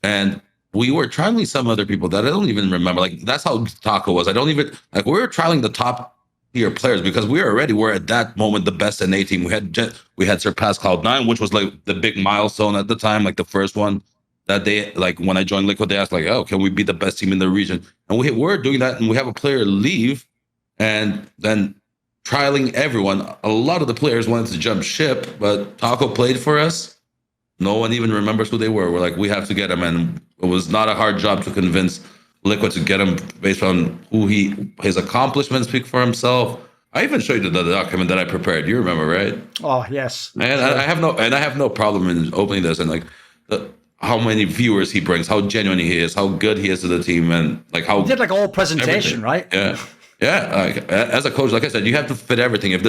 And we were trialing some other people that I don't even remember. Like that's how Taco was. I don't even like we were trialing the top tier players because we already were at that moment the best NA team. We had surpassed Cloud9, which was like the big milestone at the time, like the first one that they like when I joined Liquid, they asked like, oh, can we be the best team in the region? And we were doing that, and we have a player leave, and then trialing everyone. A lot of the players wanted to jump ship, but Taco played for us. No one even remembers who they were. We're like, we have to get him, and it was not a hard job to convince Liquid to get him based on his accomplishments speak for himself. I even showed you the document that I prepared. You remember, right? Oh yes. And I have no problem in opening this and like how many viewers he brings, how genuine he is, how good he is to the team, and like how he did like a whole presentation, everything. Right? Yeah. Like, as a coach, like I said, you have to fit everything. If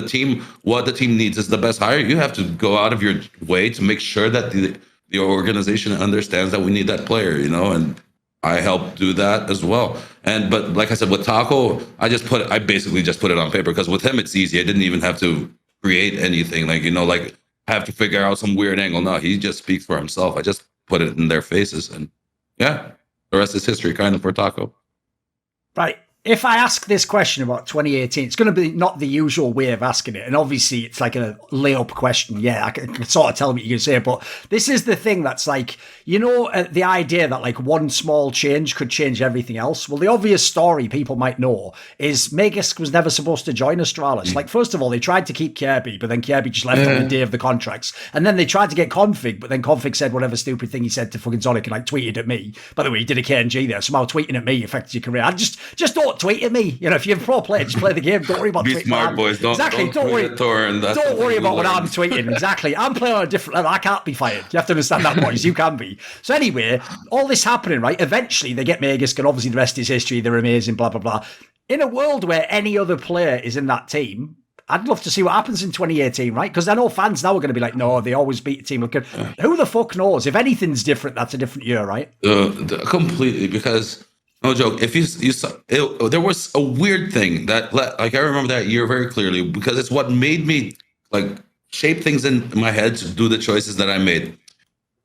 what the team needs is the best hire, you have to go out of your way to make sure that the organization understands that we need that player, you know, and I helped do that as well. But like I said, with Taco, I basically just put it on paper because with him, it's easy. I didn't even have to create anything like, you know, like have to figure out some weird angle. No, he just speaks for himself. I just put it in their faces and yeah, the rest is history kind of for Taco. Right. If I ask this question about 2018, it's going to be not the usual way of asking it. And obviously, it's like a layup question. Yeah, I can sort of tell what you're going to say. But this is the thing that's like, you know, the idea that like one small change could change everything else. Well, the obvious story people might know is Magisk was never supposed to join Astralis. Like, first of all, they tried to keep Kirby, but then Kirby just left on the day of the contracts. And then they tried to get Config, but then Config said whatever stupid thing he said to fucking Sonic and like tweeted at me. By the way, he did a KNG there. Somehow tweeting at me affected your career. I just don't tweet at me. You know, if you're a pro player, just play the game. Don't worry about Be tweeting. smart, boys. Don't worry. Thorin. Don't worry about what I'm tweeting. Exactly. I'm playing on a different level. I can't be fired. You have to understand that, boys. You can be. So anyway, all this happening, right? Eventually, they get Magisk, and obviously the rest is history. They're amazing, blah, blah, blah. In a world where any other player is in that team, I'd love to see what happens in 2018, right? Because I know fans now are going to be like, no, they always beat a team. Who the fuck knows? If anything's different, that's a different year, right? Completely, because... No joke. If you saw, there was a weird thing that, like, I remember that year very clearly because it's what made me like shape things in my head to do the choices that I made.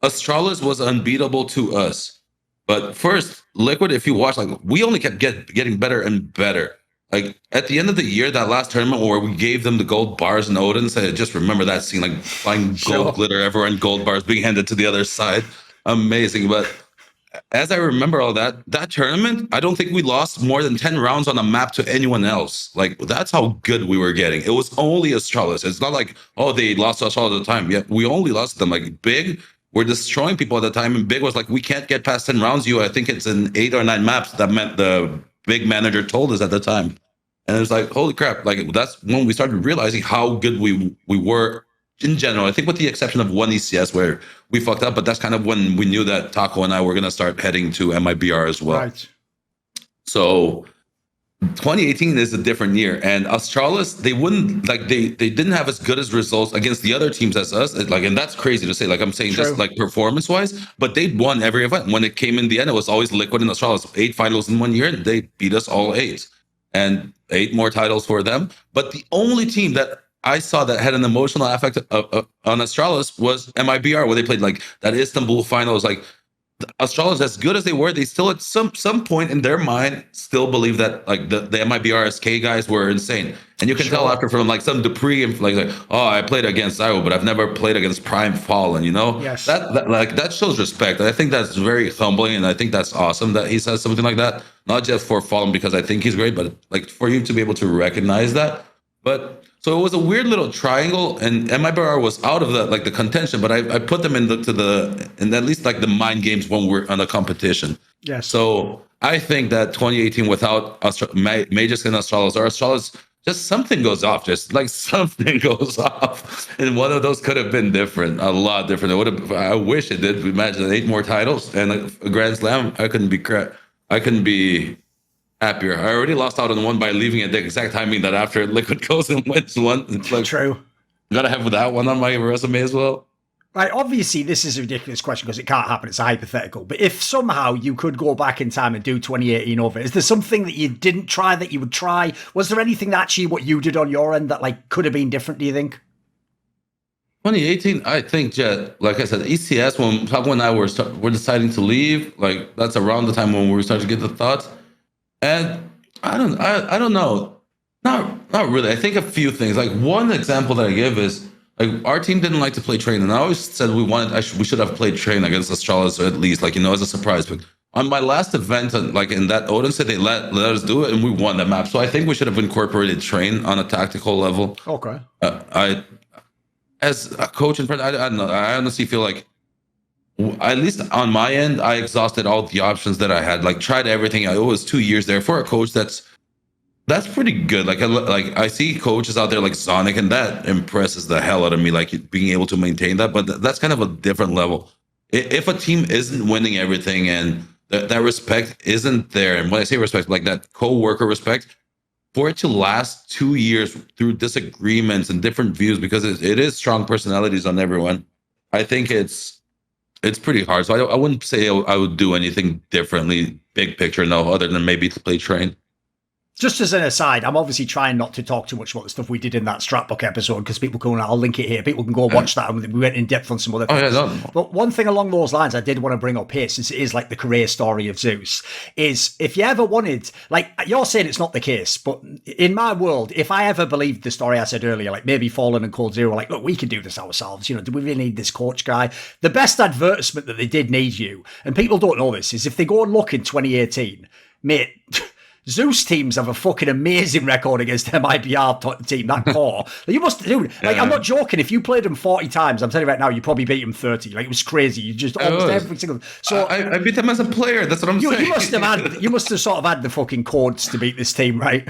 Astralis was unbeatable to us, but first Liquid, if you watch, like we only kept getting better and better. Like at the end of the year, that last tournament where we gave them the gold bars and Odin, I just remember that scene, like flying gold glitter everywhere and gold bars being handed to the other side. Amazing, but. As I remember all that tournament, I don't think we lost more than 10 rounds on a map to anyone else. Like, that's how good we were getting. It was only Astralis. It's not like, oh, they lost us all the time. Yeah, we only lost them. Like, Big, we're destroying people at the time. And Big was like, we can't get past 10 rounds. I think it's in 8 or 9 maps. That meant the Big manager told us at the time. And it was like, holy crap. Like, that's when we started realizing how good we were in general. I think with the exception of one ECS where we fucked up, but that's kind of when we knew that Taco and I were going to start heading to MIBR as well. Right. So 2018 is a different year, and Astralis, they wouldn't like they didn't have as good as results against the other teams as us. Like, and that's crazy to say. Like, I'm saying just like performance wise, but they'd won every event. When it came in the end, it was always Liquid and Astralis. 8 finals in 1 year, and they beat us all 8, and 8 more titles for them. But the only team that I saw that had an emotional effect on Astralis was MIBR, where they played like that Istanbul finals. Like, Astralis, as good as they were, they still at some point in their mind still believe that like the MIBR SK guys were insane. And you can tell after from like some Dupree and like oh, I played against Iowa, but I've never played against Prime Fallen, you know? Yes. That shows respect. And I think that's very humbling, and I think that's awesome that he says something like that. Not just for Fallen because I think he's great, but like for you to be able to recognize that. But so it was a weird little triangle, and MIBR was out of the contention, but I put them in at least like the mind games when we're on a competition. Yes. So I think that 2018 without Magisk and Astralis, or Astralis, just something goes off, and one of those could have been different, a lot different. It would have. I wish it did. Imagine 8 more titles and a Grand Slam. I couldn't be happier. I already lost out on one by leaving at the exact timing that after Liquid goes and wins one. It's like, true. Gotta have that one on my resume as well. Right, obviously this is a ridiculous question because it can't happen, it's a hypothetical, but if somehow you could go back in time and do 2018 over, is there something that you didn't try that you would try? Was there anything that actually what you did on your end that like could have been different, do you think? 2018, I think, like I said, ECS, when Taco and I were deciding to leave, like that's around the time when we were starting to get the thoughts. And I don't know. Not really. I think a few things. Like one example that I give is like our team didn't like to play train, and I always said we should have played train against Astralis, or at least like as a surprise. But on my last event, like in that Odense, they let us do it, and we won the map. So I think we should have incorporated train on a tactical level. Okay. As a coach and friend, I don't know. I honestly feel like, at least on my end, I exhausted all the options that I had. Like tried everything. It was 2 years there for a coach. That's pretty good. Like I see coaches out there like Sonic, and that impresses the hell out of me. Like being able to maintain that, but that's kind of a different level. If a team isn't winning everything and that respect isn't there, and when I say respect, like that co-worker respect, for it to last 2 years through disagreements and different views, because it is strong personalities on everyone, I think it's pretty hard. So I wouldn't say I would do anything differently, big picture, no, other than maybe to play train. Just as an aside, I'm obviously trying not to talk too much about the stuff we did in that Stratbook episode because people can, I'll link it here, people can go watch that, and we went in depth on some other things. But one thing along those lines I did want to bring up here, since it is like the career story of Zeus, is if you ever wanted, like you're saying it's not the case, but in my world, if I ever believed the story I said earlier, like maybe Fallen and coldzera were like, look, we can do this ourselves, do we really need this coach guy? The best advertisement that they did need you, and people don't know this, is if they go and look in 2018, mate, Zeus teams have a fucking amazing record against MIBR team, that core. You must do. Like, I'm not joking. If you played them 40 times, I'm telling you right now, you probably beat them 30. Like, it was crazy. You just almost every single. So I beat them as a player. That's what I'm saying. You must have sort of had the fucking codes to beat this team, right?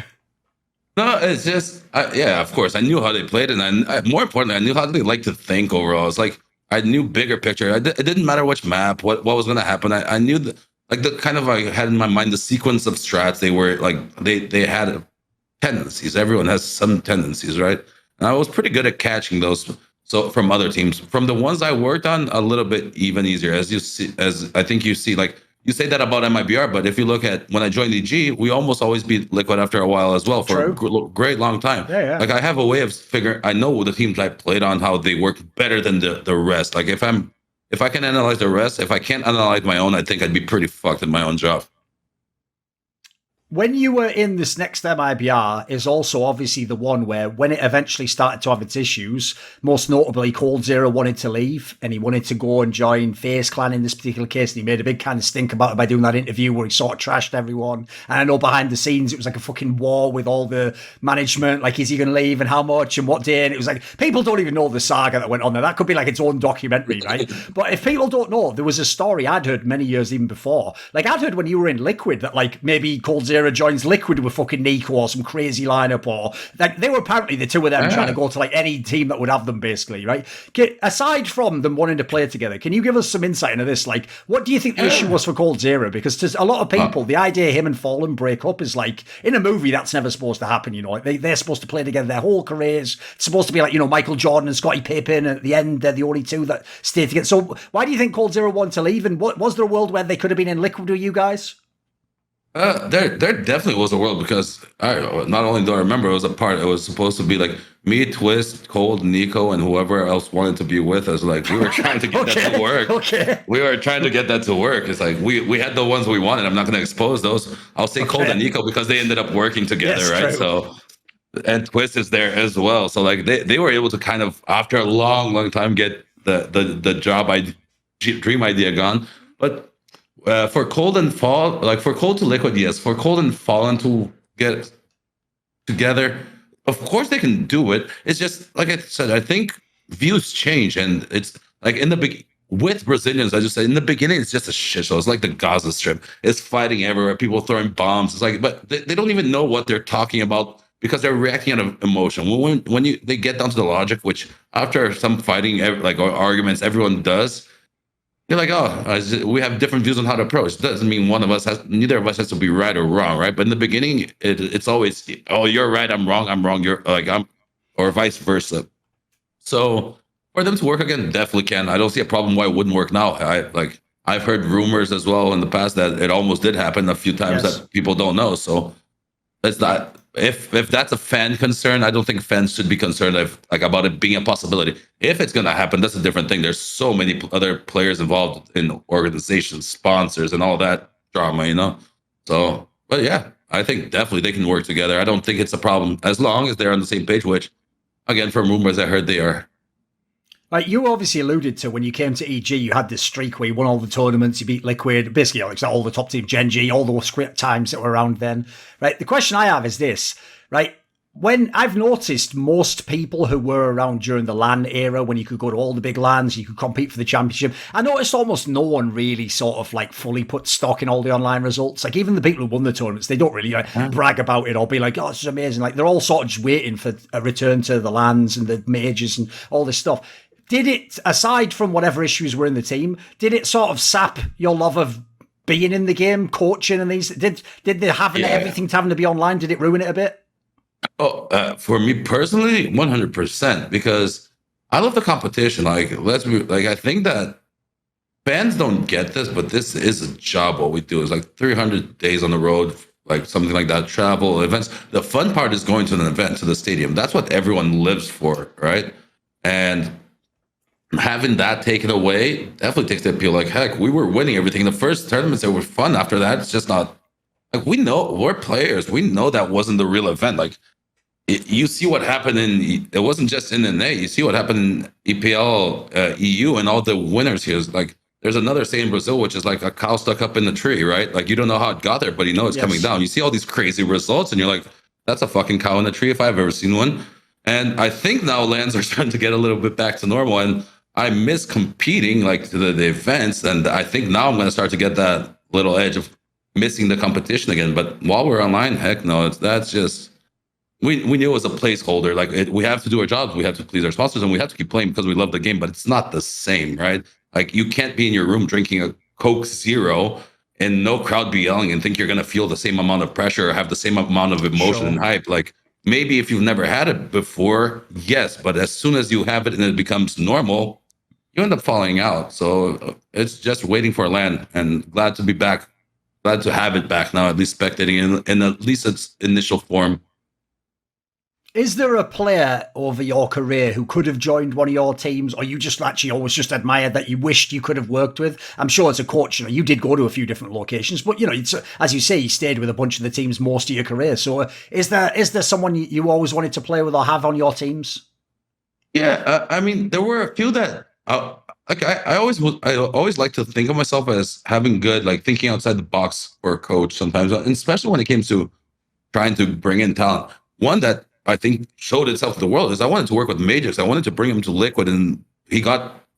No, it's just yeah. Of course, I knew how they played, and more importantly, I knew how they like to think overall. It's like I knew bigger picture. It didn't matter which map, what was going to happen. I knew that. Like the kind of I had in my mind the sequence of strats. They were like they had tendencies. Everyone has some tendencies, right? And I was pretty good at catching those. So from other teams, from the ones I worked on, a little bit even easier. As I think you see, like you say that about MIBR, but if you look at when I joined EG, we almost always beat Liquid after a while as well for a great long time. Yeah. Like I have a way of figuring. I know the teams I played on how they work better than the rest. Like if I can analyze the rest, if I can't analyze my own, I think I'd be pretty fucked in my own job. When you were in this next MIBR is also obviously the one where when it eventually started to have its issues, most notably coldzera wanted to leave and he wanted to go and join FaZe Clan in this particular case, and he made a big kind of stink about it by doing that interview where he sort of trashed everyone. And I know behind the scenes it was like a fucking war with all the management, like is he going to leave and how much and what day, and it was like people don't even know the saga that went on there. That could be like its own documentary, right? But if people don't know, there was a story I'd heard many years even before, like I'd heard when you were in Liquid that like maybe coldzera coldzera joins Liquid with fucking Nico or some crazy lineup, or like they were apparently the two of them trying to go to like any team that would have them, basically, right? Aside from them wanting to play together, can you give us some insight into this? Like, what do you think the issue was for coldzera? Because to a lot of people, the idea him and Fallen break up is like, in a movie, that's never supposed to happen, you know? Like they're supposed to play together their whole careers. It's supposed to be like, you know, Michael Jordan and Scottie Pippen, and at the end, they're the only two that stay together. So why do you think coldzera wanted to leave? And was there a world where they could have been in Liquid with you guys? There definitely was a world, because not only do I remember, it was supposed to be like me, Twist, Cold, Nico, and whoever else wanted to be with us. Like we were trying to get that to work. We were trying to get that to work. It's like we had the ones we wanted. I'm not going to expose those. I'll say Cold and Nico because they ended up working together, yes, right? True. So, and Twist is there as well. So like they were able to kind of, after a long time, get the dream idea gone. But for Cold and Fall, like for Cold to Liquid, yes. For Cold and Fallen to get together, of course they can do it. It's just like I said, I think views change, and it's like in the with Brazilians, I just said in the beginning it's just a shit show. It's like the Gaza Strip. It's fighting everywhere, people throwing bombs. It's like, but they don't even know what they're talking about because they're reacting out of emotion. When they get down to the logic, which after some fighting, like or arguments, everyone does. You're like, oh, we have different views on how to approach. Doesn't mean neither of us has to be right or wrong, right? But in the beginning, it's always, oh, you're right, I'm wrong, you're like, or vice versa. So for them to work again, definitely can. I don't see a problem why it wouldn't work now. I've heard rumors as well in the past that it almost did happen a few times, yes, that people don't know. So it's not. If that's a fan concern, I don't think fans should be concerned about it being a possibility. If it's gonna happen, that's a different thing. There's so many other players involved in organizations, sponsors, and all that drama, you know. So, but yeah, I think definitely they can work together. I don't think it's a problem as long as they're on the same page. Which, again, from rumors I heard they are. Like you obviously alluded to when you came to EG, you had this streak where you won all the tournaments, you beat Liquid, basically like all the top team, Gen G, all those script times that were around then, right? The question I have is this, right? When I've noticed most people who were around during the LAN era, when you could go to all the big LANs, you could compete for the championship, I noticed almost no one really sort of like fully put stock in all the online results. Like even the people who won the tournaments, they don't really brag about it or be like, oh, this is amazing. Like they're all sort of just waiting for a return to the LANs and the majors and all this stuff. Did it, aside from whatever issues were in the team, did it sort of sap your love of being in the game, coaching and these? Did they having everything having to be online? Did it ruin it a bit? Oh, for me personally, 100%, because I love the competition. Like, I think that fans don't get this, but this is a job. What we do is like 300 days on the road, like something like that, travel, events. The fun part is going to an event, to the stadium. That's what everyone lives for, right? And having that taken away definitely takes the appeal. Like, heck, we were winning everything. The first tournaments that were fun. After that, it's just not. Like, we know we're players. We know that wasn't the real event. Like, you see what happened it wasn't just in NA. You see what happened in EPL, EU, and all the winners here. Like, there's another saying in Brazil, which is like a cow stuck up in the tree, right? Like, you don't know how it got there, but you know it's coming down. You see all these crazy results, and you're like, that's a fucking cow in the tree if I've ever seen one. And I think now lands are starting to get a little bit back to normal, and I miss competing, like, to the events, and I think now I'm going to start to get that little edge of missing the competition again. But while we're online, heck no, that's just, we knew it was a placeholder. Like, we have to do our jobs, we have to please our sponsors, and we have to keep playing because we love the game, but it's not the same, right? Like, you can't be in your room drinking a Coke Zero and no crowd be yelling and think you're going to feel the same amount of pressure or have the same amount of emotion and hype. Like, maybe if you've never had it before, yes, but as soon as you have it and it becomes normal, you end up falling out. So it's just waiting for a LAN, and glad to be back. Glad to have it back now, at least spectating in at least its initial form. Is there a player over your career who could have joined one of your teams, or you just actually always just admired that you wished you could have worked with? I'm sure as a coach, you know, you did go to a few different locations, but, you know, it's, as you say, you stayed with a bunch of the teams most of your career. So is there someone you always wanted to play with or have on your teams? Yeah, I mean, there were a few that, I always like to think of myself as having good, like, thinking outside the box for a coach sometimes, and especially when it came to trying to bring in talent. One that I think showed itself to the world is I wanted to work with Magisk. I wanted to bring him to Liquid, and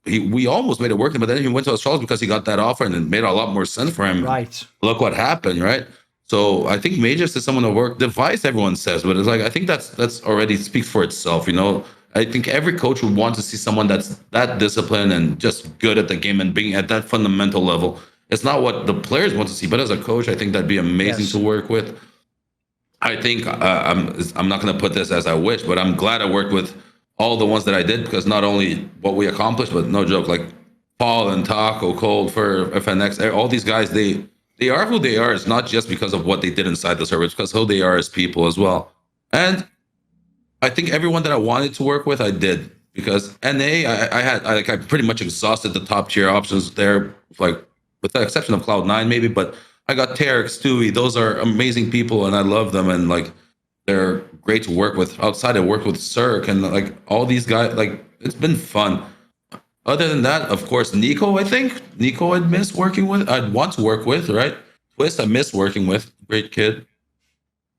we almost made it work, but then he went to Astralis because he got that offer, and it made a lot more sense for him. Right. Look what happened, right? So I think Magisk is someone to work. Device, everyone says, but it's like I think that's already speaks for itself. I think every coach would want to see someone that's that disciplined and just good at the game and being at that fundamental level. It's not what the players want to see, but as a coach, I think that'd be amazing to work with. I think I'm not going to put this as I wish, but I'm glad I worked with all the ones that I did, because not only what we accomplished, but no joke, like Paul and Taco, Cold for FNX, all these guys, they are who they are. It's not just because of what they did inside the server, it's because who they are as people as well. And I think everyone that I wanted to work with, I did, because NA, I pretty much exhausted the top tier options there, like with the exception of Cloud9 maybe, but I got Tarek, Stewie. Those are amazing people, and I love them, and like they're great to work with. Outside, I worked with Cirque and like all these guys. Like it's been fun. Other than that, of course, Nico. I think Nico I'd miss working with. I'd want to work with, right? Twist, I miss working with. Great kid.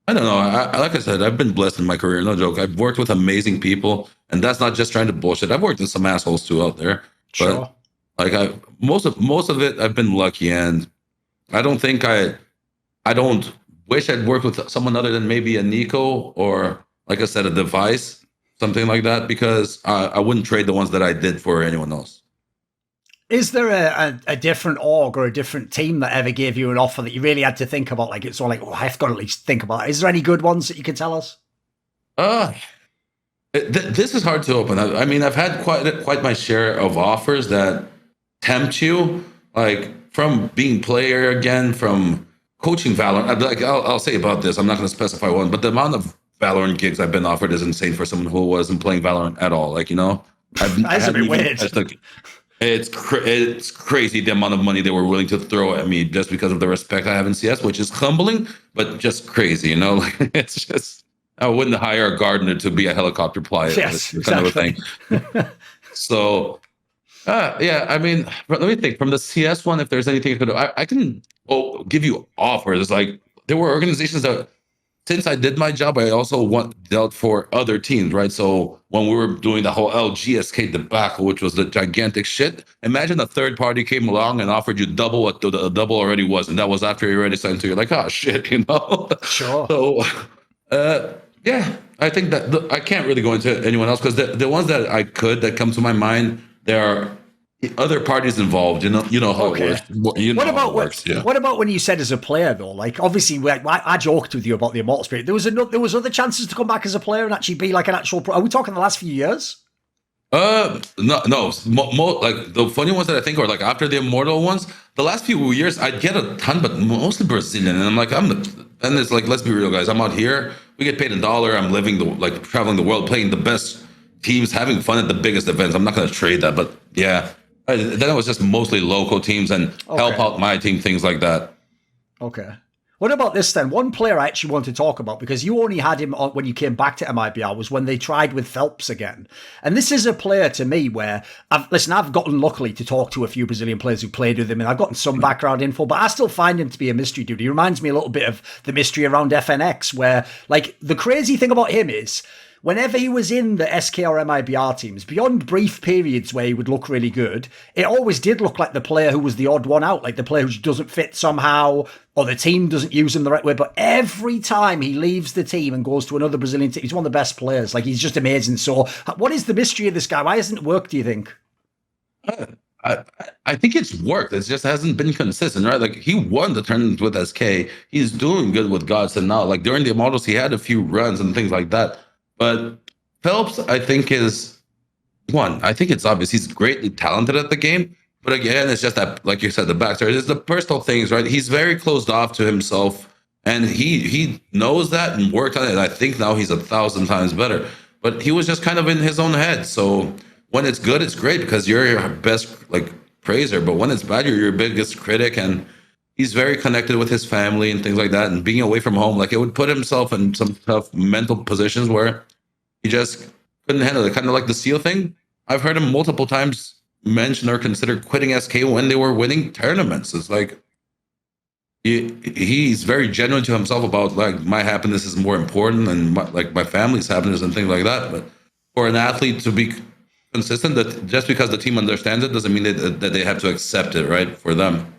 I don't know. Like I said, I've been blessed in my career. No joke. I've worked with amazing people, and that's not just trying to bullshit. I've worked with some assholes too out there, Sure. but like most of it, I've been lucky, and I don't think I don't wish I'd worked with someone other than maybe a Nico or, like I said, a Device, something like that, because I wouldn't trade the ones that I did for anyone else. Is there a different org or a different team that ever gave you an offer that you really had to think about? Like, it's all like, oh, I've got to at least think about it. Is there any good ones that you can tell us? This is hard to open. I mean, I've had quite my share of offers that tempt you, like from being player again, from coaching Valorant. Like I'll say about this, I'm not going to specify one, but the amount of Valorant gigs I've been offered is insane for someone who wasn't playing Valorant at all. Like, That's a bit weird. It's crazy the amount of money they were willing to throw at me just because of the respect I have in CS, which is humbling, but just crazy, Like it's just, I wouldn't hire a gardener to be a helicopter pilot. Yes, kind exactly. of a thing. So, yeah, I mean, let me think. From the CS one, if there's anything I could do, I can give you offers. Like there were organizations that, since I did my job, I also dealt for other teams, right? So when we were doing the whole LGSK debacle, which was the gigantic shit, imagine a third party came along and offered you double what the double already was, and that was after you already signed. So you're like, oh shit, Sure. So, yeah, I think that I can't really go into anyone else, because the ones that come to my mind, there are other parties involved. You know how it works. What about when you said as a player though? Like obviously, I joked with you about the Immortal Spirit. There was other chances to come back as a player and actually be like an actual pro. Are we talking the last few years? No. Like the funny ones that I think are like after the Immortal ones. The last few years, I'd get a ton, but mostly Brazilian. And I'm like, and it's like, let's be real, guys. I'm out here. We get paid $1. I'm living traveling the world, playing the best teams, having fun at the biggest events. I'm not going to trade that, but yeah. Then it was just mostly local teams and help out my team, things like that. Okay. What about this then? One player I actually want to talk about, because you only had him on when you came back to MIBR, was when they tried with Felps again. And this is a player to me where, I've gotten luckily to talk to a few Brazilian players who played with him, and I've gotten some background info, but I still find him to be a mystery dude. He reminds me a little bit of the mystery around FNX, where like the crazy thing about him is, whenever he was in the SK or MIBR teams, beyond brief periods where he would look really good, it always did look like the player who was the odd one out, like the player who doesn't fit somehow, or the team doesn't use him the right way. But every time he leaves the team and goes to another Brazilian team, he's one of the best players. Like, he's just amazing. So what is the mystery of this guy? Why hasn't it worked, do you think? I think it's worked. It just hasn't been consistent, right? Like, he won the tournament with SK. He's doing good with Gods, and now, like, during the Immortals, he had a few runs and things like that. But Phelps, I think, is one. I think it's obvious he's greatly talented at the game. But again, it's just that, like you said, the backstory. It's the personal things, right? He's very closed off to himself, and he knows that and worked on it. And I think now he's 1,000 times better. But he was just kind of in his own head. So when it's good, it's great because you're your best praiser. But when it's bad, you're your biggest critic. And he's very connected with his family and things like that. And being away from home, it would put himself in some tough mental positions where he just couldn't handle it. Kind of like the SEAL thing. I've heard him multiple times mention or consider quitting SK when they were winning tournaments. It's like he's very genuine to himself about my happiness is more important and my family's happiness and things like that. But for an athlete to be consistent, that just because the team understands it doesn't mean that they have to accept it, right? For them.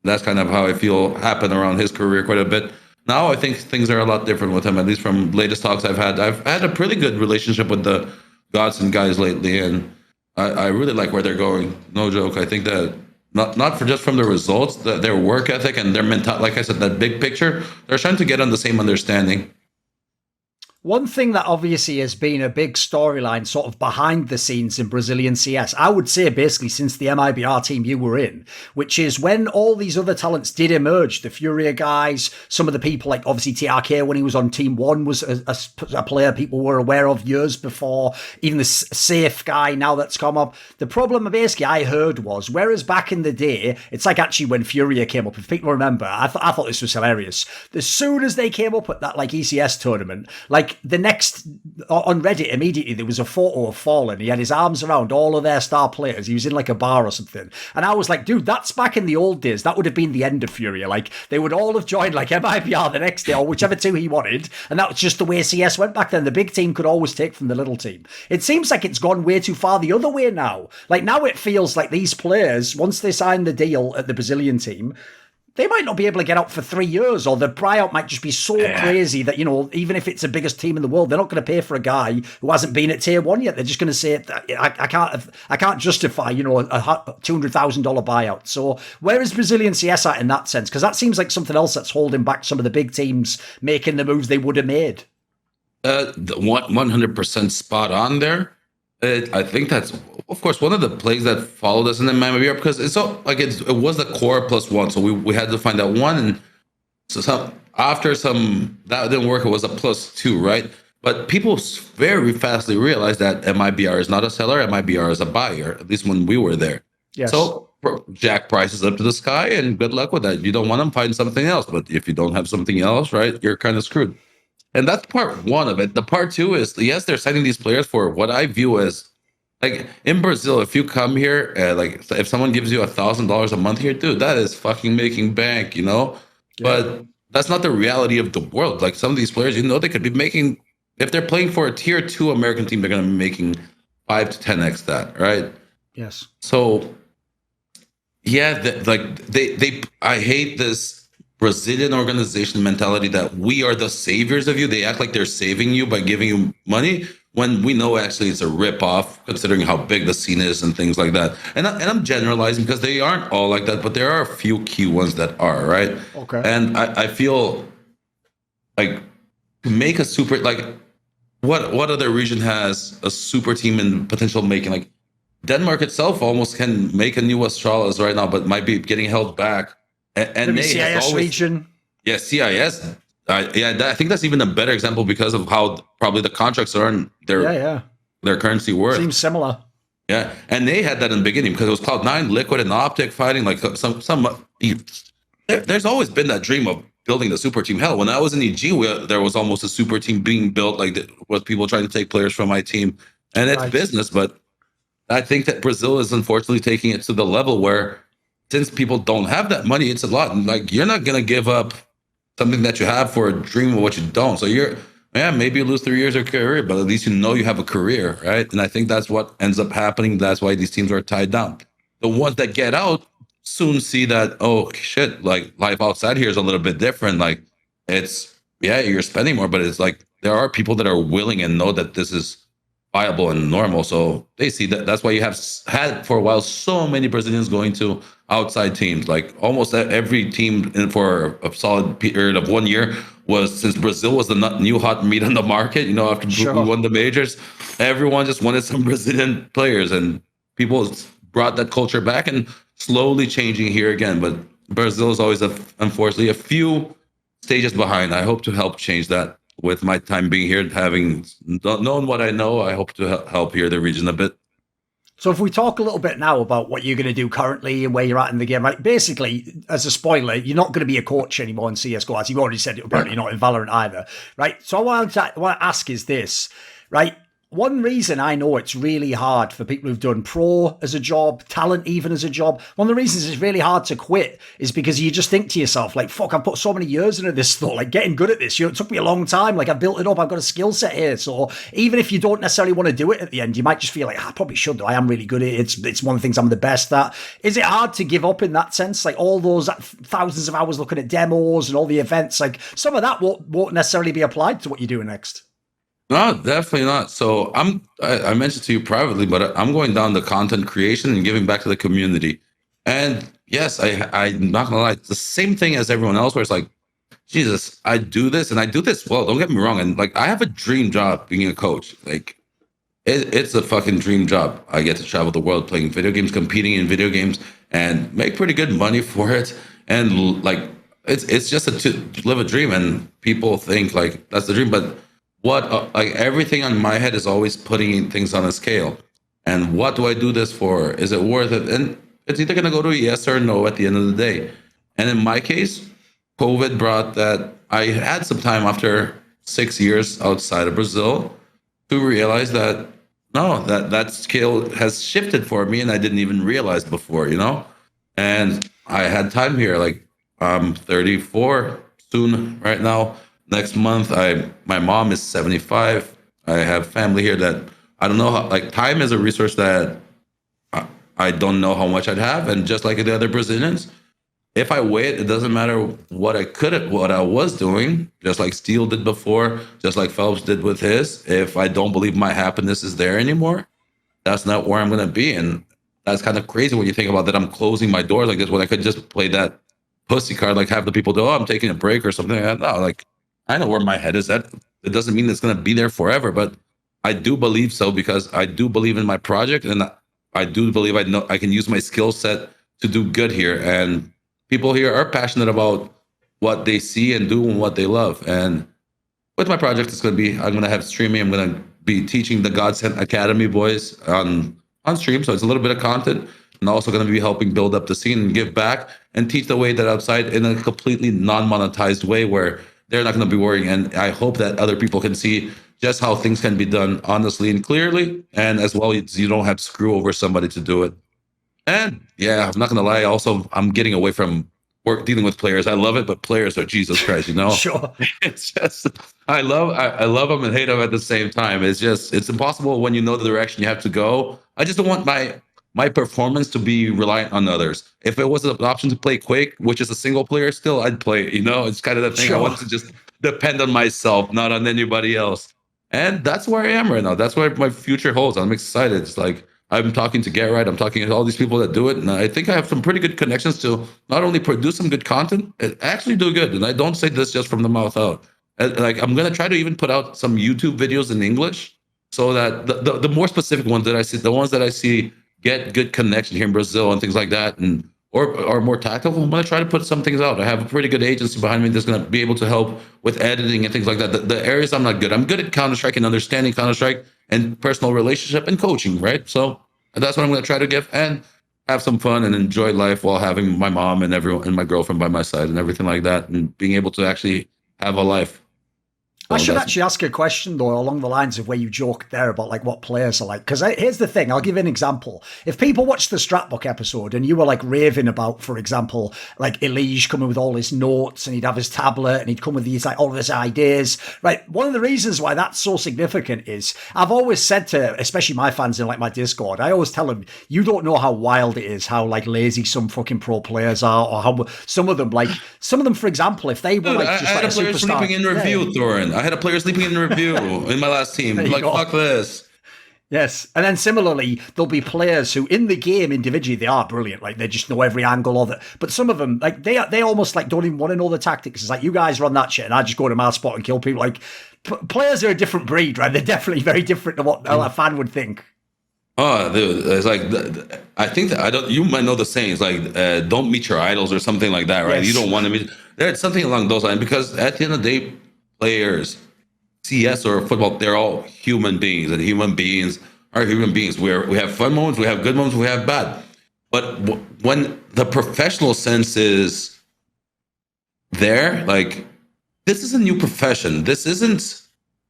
That's kind of how I feel happened around his career quite a bit. Now I think things are a lot different with him. At least from latest talks I've had a pretty good relationship with the Godson guys lately, and I really like where they're going. No joke. I think that not for just from the results, their work ethic and their mental, like I said, that big picture, they're trying to get on the same understanding. One thing that obviously has been a big storyline sort of behind the scenes in Brazilian CS, I would say basically since the MIBR team you were in, which is when all these other talents did emerge, the Furia guys, some of the people like obviously TRK when he was on Team 1 was a player people were aware of years before, even the Safe guy now that's come up. The problem basically I heard was, whereas back in the day, it's like actually when Furia came up, if people remember, I thought this was hilarious. As soon as they came up at that like ECS tournament, like the next on Reddit immediately there was a photo of Fallen. He had his arms around all of their star players. He was in like a bar or something, and I was like, dude, that's back in the old days. That would have been the end of Furia. Like they would all have joined like MIBR the next day or whichever two he wanted, and that was just the way CS went back then. The big team could always take from the little team. It seems like it's gone way too far the other way now. Like now it feels like these players, once they sign the deal at the Brazilian team, they might not be able to get out for 3 years, or the buyout might just be so crazy that, you know, even if it's the biggest team in the world, they're not going to pay for a guy who hasn't been at tier 1 yet. They're just going to say, I can't justify, you know, a $200,000 buyout. So where is Brazilian CS at in that sense? Because that seems like something else that's holding back some of the big teams making the moves they would have made. 100% spot on there. I think that's, of course, one of the plays that followed us in the MIBR, because it's so like it was the core +1, so we had to find that one, and so after that didn't work, it was a +2, right? But people very fastly realized that MIBR is not a seller, MIBR is a buyer. At least when we were there. Yes. So jack prices up to the sky, and good luck with that. You don't want them, find something else. But if you don't have something else, right, you're kind of screwed. And that's part one of it. The part two is, yes, they're signing these players for what I view as, like, in Brazil, if you come here, like, if someone gives you $1,000 a month here, dude, that is fucking making bank, you know? Yeah. But that's not the reality of the world. Like, some of these players, you know, they could be making, if they're playing for a tier 2 American team, they're going to be making 5 to 10x that, right? Yes. So, yeah, I hate this Brazilian organization mentality that we are the saviors of you. They act like they're saving you by giving you money, when we know actually it's a rip-off, considering how big the scene is and things like that. And I'm generalizing because they aren't all like that, but there are a few key ones that are, right? Okay. And I feel like to make a super, like, what other region has a super team and potential making, like, Denmark itself almost can make a new Astralis right now, but might be getting held back. And the CIS region. Yeah, CIS. I think that's even a better example because of how probably the contracts are and their currency worth. Seems similar. Yeah, and they had that in the beginning because it was Cloud9, Liquid, and Optic fighting. Like there's always been that dream of building the super team. Hell, when I was in EG, there was almost a super team being built, like with people trying to take players from my team, and it's business. But I think that Brazil is unfortunately taking it to the level where, since people don't have that money, it's a lot. Like, you're not gonna give up something that you have for a dream of what you don't. So maybe you lose 3 years of career, but at least you know you have a career, right? And I think that's what ends up happening. That's why these teams are tied down. The ones that get out soon see that, oh shit, like, life outside here is a little bit different. Like, it's, you're spending more, but it's like there are people that are willing and know that this is viable and normal. So they see that. That's why you have had for a while so many Brazilians going to outside teams. Like, almost every team for a solid period of 1 year was, since Brazil was the new hot meat on the market, you know, after we won the majors, everyone just wanted some Brazilian players, and people brought that culture back and slowly changing here again. But Brazil is always, unfortunately, a few stages behind. I hope to help change that. With my time being here, having known what I know, I hope to help here the region a bit. So if we talk a little bit now about what you're going to do currently and where you're at in the game, right? Basically, as a spoiler, you're not going to be a coach anymore in CSGO, as you already said, apparently you're not in Valorant either, right? So what I want to ask is this, right? one reason I know it's really hard for people who've done pro as a job, talent even as a job, one of the reasons it's really hard to quit is because you just think to yourself, like, fuck, I've put so many years into this stuff, like getting good at this. You know, it took me a long time. Like, I built it up. I've got a skill set here. So even if you don't necessarily want to do it at the end, you might just feel like, I probably should do. I am really good at it. It's one of the things I'm the best at. Is it hard to give up in that sense? Like all those thousands of hours looking at demos and all the events, like some of that won't necessarily be applied to what you're doing next. No, definitely not. So I mentioned to you privately, but I'm going down the content creation and giving back to the community. And yes, I'm not gonna lie, it's the same thing as everyone else where it's like, Jesus, I do this and I do this well, don't get me wrong. And like I have a dream job being a coach. Like it's a fucking dream job. I get to travel the world playing video games, competing in video games, and make pretty good money for it. And like it's just to live a dream, and people think like that's the dream, but like everything on my head is always putting things on a scale. And what do I do this for? Is it worth it? And it's either going to go to a yes or no at the end of the day. And in my case, COVID brought that I had some time after 6 years outside of Brazil to realize that no, that scale has shifted for me and I didn't even realize before, you know? And I had time here. Like I'm 34 soon right now. Next month, my mom is 75. I have family here that I don't know how, like time is a resource that I don't know how much I'd have. And just like the other Brazilians, if I wait, it doesn't matter what I was doing, just like Steele did before, just like Phelps did with his. If I don't believe my happiness is there anymore, that's not where I'm going to be. And that's kind of crazy when you think about that. I'm closing my doors like this when I could just play that pussy card, like have the people do, oh, I'm taking a break or something like that. No, like, I know where my head is at. It doesn't mean it's going to be there forever, but I do believe so because I do believe in my project, and I do believe I know I can use my skill set to do good here. And people here are passionate about what they see and do and what they love. And with my project, it's going to be I'm going to have streaming. I'm going to be teaching the Godsend Academy boys on stream, so it's a little bit of content, and also going to be helping build up the scene and give back and teach the way that outside in a completely non-monetized way where they're not going to be worrying. And I hope that other people can see just how things can be done honestly and clearly. And as well, you don't have to screw over somebody to do it. And yeah, I'm not going to lie. Also, I'm getting away from work dealing with players. I love it, but players are Jesus Christ, you know? Sure. It's just, I love them and hate them at the same time. It's impossible when you know the direction you have to go. I just don't want my performance to be reliant on others. If it was an option to play Quake, which is a single player still, I'd play it, you know? It's kind of the thing. Sure. I want to just depend on myself, not on anybody else. And that's where I am right now. That's where my future holds. I'm excited. It's like, I'm talking to Get Right. I'm talking to all these people that do it. And I think I have some pretty good connections to not only produce some good content, actually do good. And I don't say this just from the mouth out. Like, I'm going to try to even put out some YouTube videos in English so that the more specific ones that I see, the ones that I see get good connection here in Brazil and things like that, and or more tactical, I'm going to try to put some things out. I have a pretty good agency behind me that's going to be able to help with editing and things like that. The areas I'm not good. I'm good at Counter-Strike and understanding Counter-Strike and personal relationship and coaching, right? So that's what I'm going to try to give and have some fun and enjoy life while having my mom and everyone and my girlfriend by my side and everything like that, and being able to actually have a life. I should actually ask a question, though, along the lines of where you joked there about like what players are like. Because here's the thing, I'll give you an example. If people watch the Stratbook episode and you were like raving about, for example, like Elige coming with all his notes and he'd have his tablet and he'd come with these like all of his ideas, right? One of the reasons why that's so significant is I've always said to, especially my fans in like my Discord, I always tell them, you don't know how wild it is, how like lazy some fucking pro players are, or how some of them, for example, if they were like just I had like a player sleeping in review, Thorin. I had a player sleeping in review in my last team. Like, fuck this. Yes. And then similarly, there'll be players who in the game individually, they are brilliant. Like they just know every angle of it. But some of them, like they almost like don't even want to know the tactics. It's like, you guys run that shit and I just go to my spot and kill people. Like players are a different breed, right? They're definitely very different to what a fan would think. Oh, dude, it's like, I think that you might know the saying. It's like, don't meet your idols or something like that, right? Yes. You don't want to meet, there's something along those lines, because at the end of the day, players, CS or football, they're all human beings, and human beings are human beings. We have fun moments, we have good moments, we have bad. But when the professional sense is there, like, this is a new profession. This isn't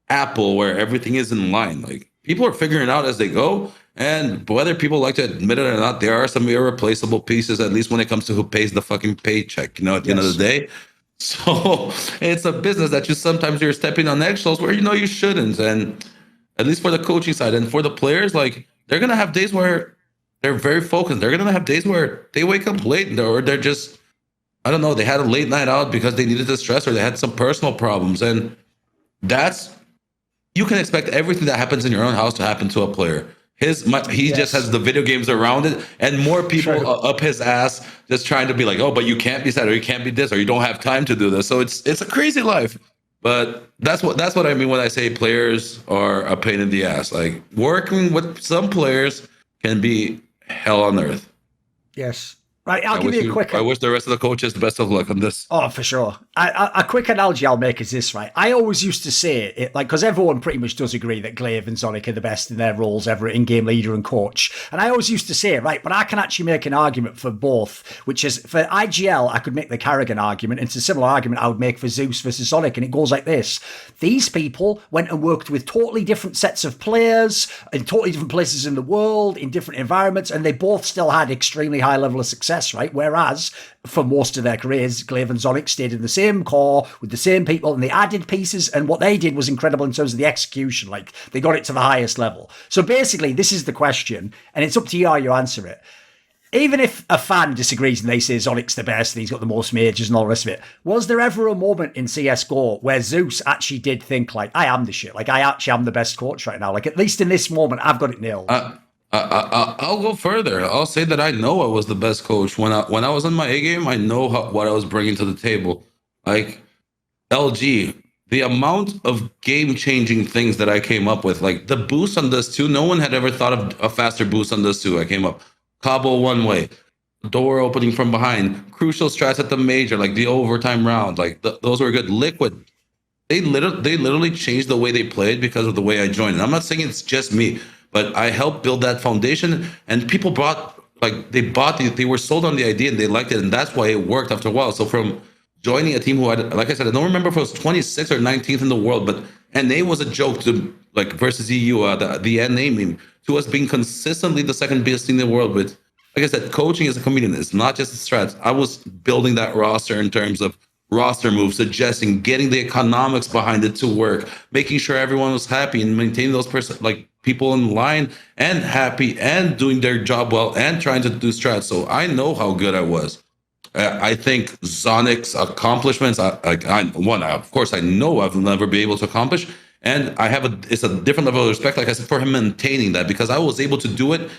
Apple where everything is in line. Like, people are figuring it out as they go. And whether people like to admit it or not, there are some irreplaceable pieces, at least when it comes to who pays the fucking paycheck, at the end of the day. So it's a business that sometimes you're stepping on eggshells where you shouldn't. And at least for the coaching side and for the players, like they're gonna have days where they're very focused. They're gonna have days where they wake up late or they're just, I don't know, they had a late night out because they needed to stress or they had some personal problems. And you can expect everything that happens in your own house to happen to a player. He just has the video games around it, and more people up his ass just trying to be like, oh, but you can't be sad, or you can't be this, or you don't have time to do this. So it's a crazy life. But that's what I mean when I say players are a pain in the ass. Like working with some players can be hell on earth. Yes. Right, I'll give you a quick... I wish the rest of the coaches the best of luck on this. Oh, for sure. A quick analogy I'll make is this, right? I always used to say it, like, because everyone pretty much does agree that Glaive and Zonic are the best in their roles ever, in-game leader and coach. And I always used to say, right, but I can actually make an argument for both, which is, for IGL, I could make the Carrigan argument, and it's a similar argument I would make for Zeus versus Zonic, and it goes like this. These people went and worked with totally different sets of players, in totally different places in the world, in different environments, and they both still had extremely high level of success. Right, whereas for most of their careers, Glaive and Zonic stayed in the same core with the same people, and they added pieces, and what they did was incredible in terms of the execution. Like, they got it to the highest level. So basically, this is the question, and it's up to you how you answer it. Even if a fan disagrees and they say Zonic's the best and he's got the most majors and all the rest of it, was there ever a moment in CSGO where Zeus actually did think, like, I am the shit, like, I actually am the best coach right now, like, at least in this moment I've got it nailed? I'll go further. I'll say that I know I was the best coach when I was in my A game. I know what I was bringing to the table. Like LG, the amount of game-changing things that I came up with, like the boost on this too. No one had ever thought of a faster boost on this too. I came up Cabo one way, door opening from behind, crucial strats at the major, like the overtime round. Like those were good. Liquid. They literally changed the way they played because of the way I joined. And I'm not saying it's just me. But I helped build that foundation, and people they were sold on the idea and they liked it, and that's why it worked after a while. So from joining a team who had, like I said, I don't remember if it was 26th or 19th in the world, but NA was a joke to like versus EU, the NA meme, to us being consistently the second best team in the world. With, like I said, coaching is a comedian. It's not just the strats. I was building that roster in terms of roster moves, suggesting, getting the economics behind it to work, making sure everyone was happy and maintaining those people in line and happy and doing their job well and trying to do strats. So I know how good I was. I think Zonic's accomplishments, of course, I know I'll never be able to accomplish. And it's a different level of respect, like I said, for him maintaining that, because I was able to do it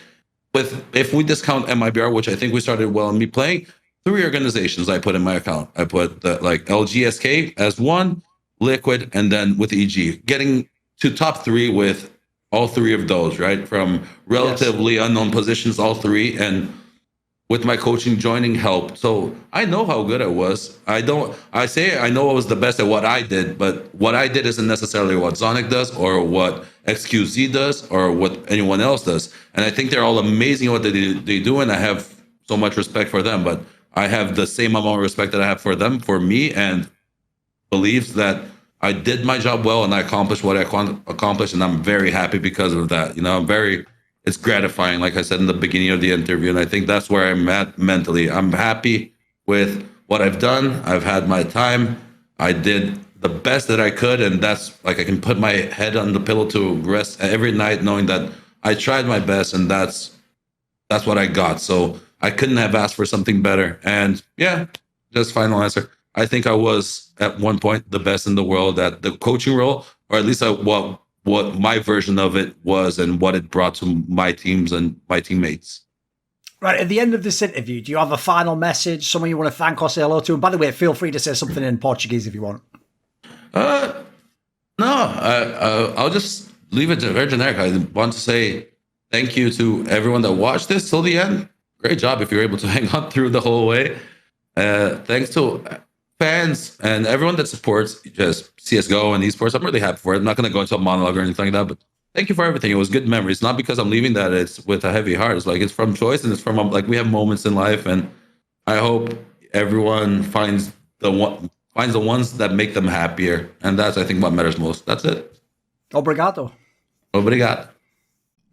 with, if we discount MIBR, which I think we started well in me playing, 3 organizations I put in my account. I put LGSK as one, Liquid, and then with EG, getting to top 3 with all 3 of those, right? From relatively unknown positions, all 3, and with my coaching joining help. So I know how good I was. I say I know I was the best at what I did, but what I did isn't necessarily what Zonic does or what XQZ does or what anyone else does. And I think they're all amazing at what they do, and I have so much respect for them. But I have the same amount of respect that I have for them, for me, and believes that I did my job well and I accomplished what I accomplished, and I'm very happy because of that. It's gratifying, like I said in the beginning of the interview, and I think that's where I'm at mentally. I'm happy with what I've done. I've had my time. I did the best that I could, and that's like I can put my head on the pillow to rest every night knowing that I tried my best, and that's what I got. So I couldn't have asked for something better. And yeah, just final answer. I think I was at one point the best in the world at the coaching role, or at least what my version of it was and what it brought to my teams and my teammates. Right, at the end of this interview, do you have a final message, someone you want to thank or say hello to? And by the way, feel free to say something in Portuguese if you want. No, I'll just leave it very generic. I want to say thank you to everyone that watched this till the end. Great job if you're able to hang on through the whole way. Thanks to fans and everyone that supports just CSGO and esports. I'm really happy for it. I'm not going to go into a monologue or anything like that, but thank you for everything. It was good memories. Not because I'm leaving that it's with a heavy heart. It's like it's from choice, and it's from we have moments in life, and I hope everyone finds the ones that make them happier, and that's I think what matters most. That's it. Obrigado. Obrigado.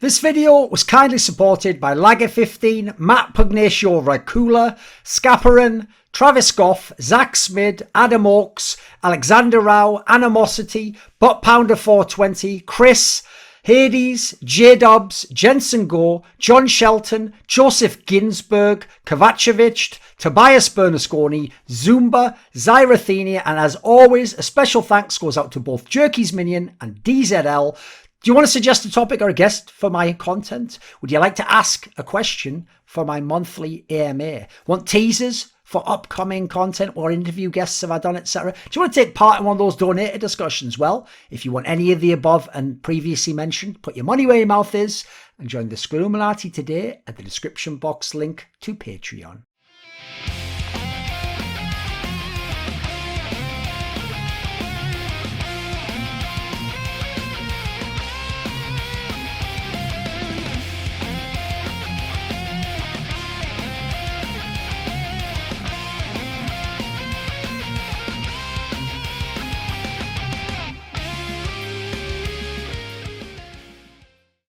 This video was kindly supported by Lager15, Matt Pugnatio Ricula, Scaparin, Travis Goff, Zach Smid, Adam Oaks, Alexander Rao, Animosity, Butt Pounder 420, Chris, Hades, J Dubs, Jensen Go, John Shelton, Joseph Ginsberg, Kovacevic, Tobias Bernasconi, Zumba, Zyrathenia, and as always, a special thanks goes out to both Jerky's Minion and DZL. Do you want to suggest a topic or a guest for my content? Would you like to ask a question for my monthly AMA? Want teasers for upcoming content or interview guests have I done, etc.? Do you want to take part in one of those donated discussions? Well, if you want any of the above and previously mentioned, put your money where your mouth is and join the Screwluminati today at the description box link to Patreon.